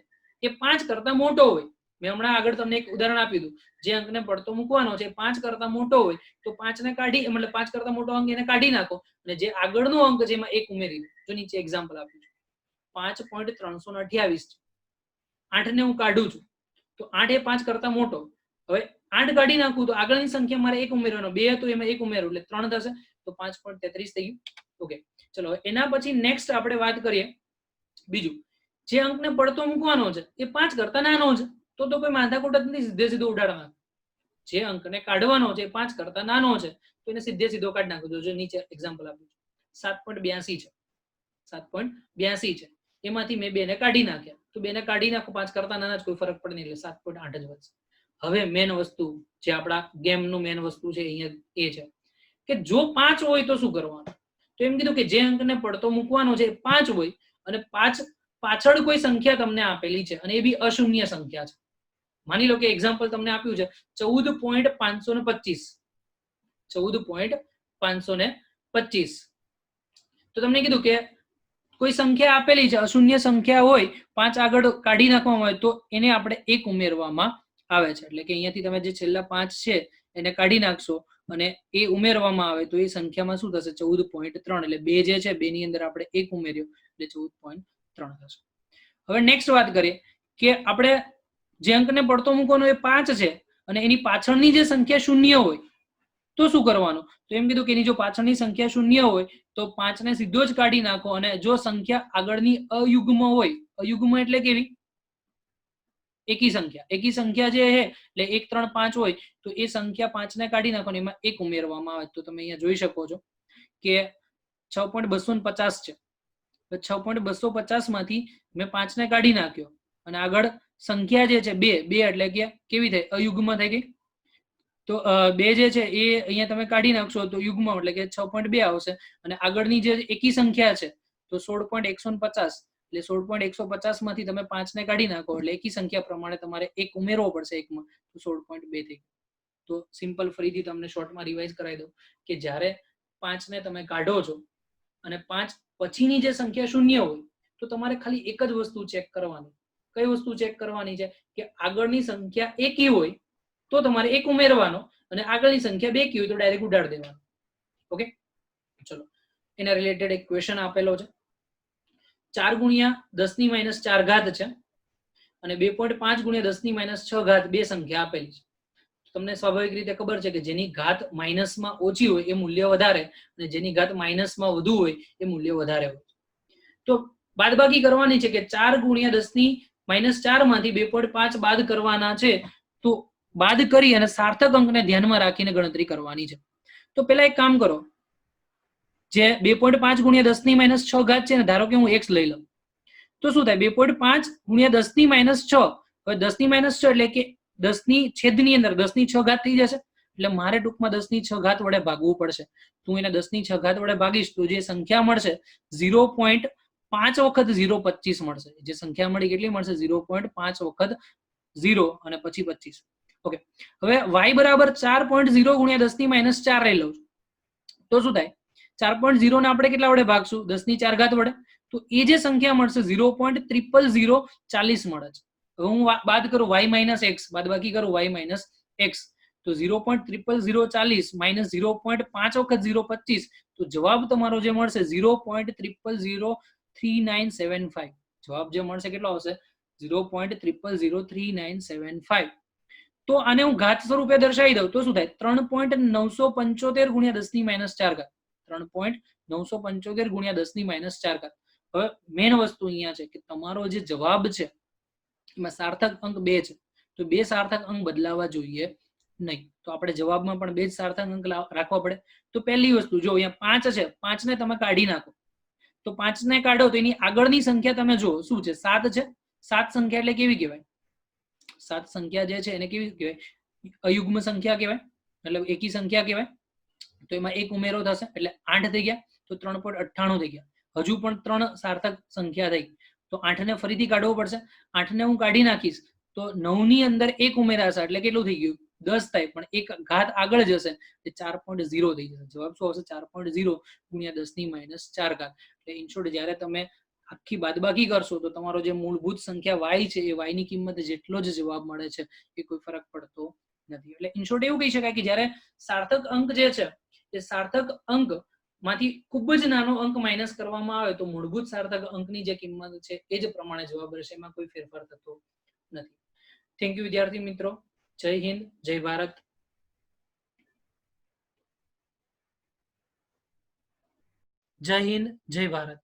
એ 5 કરતા મોટો હોય, મેં હમણાં આગળ તમને એક ઉદાહરણ આપ્યું હતું, જે અંકને પડતો મૂકવાનો છે 5 કરતા મોટો હોય તો 5 ને કાઢી મતલબ 5 કરતા મોટો અંક એને કાઢી નાખો અને જે આગળનો અંક છે એમાં 1 ઉમેરી દો. જો નીચે એક્ઝામ્પલ આપ્યું છે 5.328 8 ને હું કાઢું છું તો 8 એ 5 કરતા મોટો, હવે 8 કાઢી નાખું તો આગળની સંખ્યા મારે 1 ઉમેરવાનો, 2 હતું એમાં 1 ઉમેરું એટલે 3 થશે, તો 5.33 થઈ ગયું. ઓકે, ચલો એના પછી નેક્સ્ટ આપણે વાત કરીએ બીજું, જે અંકને પડતો મૂકવાનો છે એ 5 કરતા નાનો છે તો કોઈ માથાકૂટ જ નથી, સીધે સીધો ઉડાડવાનો. જે અંકને કાઢવાનો છે 5 કરતા નાનો છે તો એને સીધે સીધો કાઢી નાખો. જો નીચે એક્ઝામ્પલ આપ્યું છે 7.82 છે, 7.82 છે, એમાંથી મેં 2 ને કાઢી નાખ્યા તો 2 ને કાઢી નાખો, 5 કરતા નાના જ કોઈ ફરક પડે નહીં એટલે 7.8 જ વધશે. હવે મેન વસ્તુ જે આપણા ગેમનું મેન વસ્તુ છે અહીંયા એ છે કે જો 5 હોય તો શું કરવાનું. તો એમ કીધું કે જે અંકને પડતો મૂકવાનો છે 5 હોય અને 5 પાછળ કોઈ સંખ્યા તમને આપેલી છે અને એ બી અશૂન્ય સંખ્યા છે. માની લો કે એક્ઝામ્પલ તમને આપ્યું છે 14.525, 14.525, તો તમને કીધું કે કોઈ સંખ્યા આપેલી છે અશૂન્ય સંખ્યા હોય 5 આગળ કાઢી નાખવામાં આવે તો એને આપણે 1 ઉમેરવામાં આવે છે. એટલે કે અહીંયાથી તમે જે છેલ્લા 5 છે એને કાઢી નાખશો અને એ ઉમેરવામાં આવે તો એ સંખ્યામાં શું થશે 14.3, એટલે 2 જે છે 2 ની અંદર આપણે 1 ઉમેર્યો એટલે 14.3 થશે. હવે નેક્સ્ટ વાત કરીએ કે આપણે જે અંકને પડતો મૂકવાનો એ 5 છે અને એની પાછળની જે સંખ્યા શૂન્ય હોય તો શું કરવાનું. તો એમ કીધું કે એની જો પાછળની સંખ્યા શૂન્ય હોય તો 5 ને સીધો જ કાઢી નાખો અને જો સંખ્યા આગળની અયુગ્મ હોય, અયુગ્મ એટલે કેવી, એકી સંખ્યા, એકી સંખ્યા જે છે એટલે 1 3 5 હોય તો એ સંખ્યા 5 ને કાઢી નાખો અને એમાં 1 ઉમેરવામાં આવે. તો તમે અહીંયા જોઈ શકો છો કે 6.250 છે, તો 6.250 માંથી મેં 5 ને કાઢી નાખ્યો અને આગળ સંખ્યા જે છે 2 એટલે કે કેવી થઈ, અયુગ્મ થઈ ગઈ. તો 2 જે છે એ અહીંયા તમે કાઢી નાખશો તો યુગ્મ એટલે કે 6.2 આવશે અને આગળની જે એકી સંખ્યા છે તો 16.150, એટલે 16.150 માંથી તમે 5 ને કાઢી નાખો એટલે એકી સંખ્યા પ્રમાણે તમારે 1 ઉમેરવો પડશે એકમાં, તો 16.2 થઈ. તો સિમ્પલ ફરીથી તમને શોર્ટમાં રિવાઇઝ કરાવી દઉં કે જ્યારે 5 ને તમે કાઢો છો અને 5 પછીની જે સંખ્યા શૂન્ય હોય તો તમારે ખાલી એક જ વસ્તુ ચેક કરવાની. કઈ વસ્તુ ચેક કરવાની છે કે આગળની સંખ્યા એકી હોય તો તમારે 1 ઉમેરવાનો અને આગળની સંખ્યા બેકી હોય તો ડાયરેક્ટ ઉડાડી દેવાનો. ઓકે, ચલો એના રિલેટેડ એક ક્વેશ્ચન આપેલો છે 4 ગુણ્યા 10 ની -4 ઘાત છે અને 2.5 ગુણ્યા 10 ની -6 ઘાત બે સંખ્યા આપેલી છે. તમને સ્વાભાવિક રીતે ખબર છે કે જેની ઘાત માઇનસમાં ઓછી હોય એ મૂલ્ય વધારે અને જેની ઘાત માઇનસમાં વધુ હોય એ મૂલ્ય વધારે હોય. તો બાદબાકી કરવાની છે કે 4 ગુણ્યા 10 ની -4 માંથી 2.5 બાદ કરવાના છે, તો બાદ કરી અને સાર્થક અંકને ધ્યાનમાં રાખીને ગણતરી કરવાની છે. તો પેલા એક કામ કરો, જે 2.5 ગુણ્યા 10 ની -6 ઘાત છે ને, ધારો કે હું x લઈ લઉં તો શું થાય 2.5 ગુણ્યા 10 ની -6 હવે 10 ની -6 એટલે કે 10 ની છેદની અંદર 10 ની 6 ઘાત થઈ જશે, એટલે મારે ટૂંકમાં 10 ની 6 ઘાત વડે ભાગવું પડશે. તું એને 10 ની 6 ઘાત વડે ભાગીશ તો જે સંખ્યા મળશે 0.5 વખત 0.25 મળશે. જે સંખ્યા મળી કેટલી મળશે? 0.5 વખત 0 અને પછી 25. ઓકે, હવે y બરાબર 4.0 ગુણ્યા 10 ની -4 લઈ લઉં છું તો શું થાય? 4.0 ને આપણે કેટલા વડે ભાગશું? 10 ની 4 ઘાત વડે. તો એ જે સંખ્યા મળશે 0.00040 મળે છે. હવે હું બાદ કરું y - x, બાદ બાકી કરું y - x, તો 0.00040 માઇનસ 0.5 વખત 0.25, તો જવાબ તમારો જે મળશે 0.0003975. જવાબ જે મળશે કેટલો આવશે? 0.0003975. તો આને હું ઘાત સ્વરૂપે દર્શાવી દઉં તો શું થાય? 3.975 ગુણ્યા 10 ની -4 ઘાત. 3.975 ગુણ્યા 10 ની -4 ઘાત. હવે મેન વસ્તુ અહીંયા છે કે તમારો જે જવાબ છે એમાં સાર્થક અંક 2 છે, તો 2 સાર્થક અંક બદલાવા જોઈએ નહીં. તો આપણે જવાબમાં પણ 2 જ સાર્થક અંક રાખવા પડે. તો પહેલી વસ્તુ જો અહીંયા 5 છે, 5 ને તમે કાઢી નાખો. તો 5 ને કાઢો તો એની આગળની સંખ્યા તમે જુઓ શું છે? 7 છે. 7 સંખ્યા એટલે કેવી કહેવાય? 7 સંખ્યા જે છે એને કેવી કહેવાય? અયુગ્મ સંખ્યા કહેવાય, મતલબ એકી સંખ્યા કહેવાય. તો એમાં એક ઉમેરો થશે એટલે 8 થઈ ગયા, તો 3.98 થઈ ગયા. હજુ પણ 3 સાર્થક સંખ્યા થઈ, તો 8 ને ફરીથી કાઢવો પડશે. 8 ને હું કાઢી નાખીશ તો 9 ની અંદર એક ઉમેરાશે એટલે કેટલું થઈ ગયું? 10 થાય, પણ એક ઘાત આગળ જશે એટલે 4.0 થઈ જશે. જવાબ શું આવશે? 4.0 ગુણ્યા 10 ની -4 ઘાત. એટલે ઇન શોર્ટ જ્યારે તમે આખી બાદબાકી કરશો તો તમારો જે મૂળભૂત સંખ્યા y છે એ y ની કિંમત જેટલો જ જવાબ મળે છે, એ કોઈ ફરક પડતો નથી. એટલે ઇન શોર્ટ એવું કહી શકાય કે જ્યારે સાર્થક અંક જે છે એ સાર્થક અંક માંથી ખૂબ જ નાનો અંક માઇનસ કરવામાં આવે તો મૂળભૂત સાર્થક અંકની જે કિંમત છે એ જ પ્રમાણે જવાબ રહેશે, એમાં કોઈ ફેરફાર થતો નથી. થેન્ક યુ વિદ્યાર્થી મિત્રો. જય હિન્દ, જય ભારત. જય હિન્દ, જય ભારત.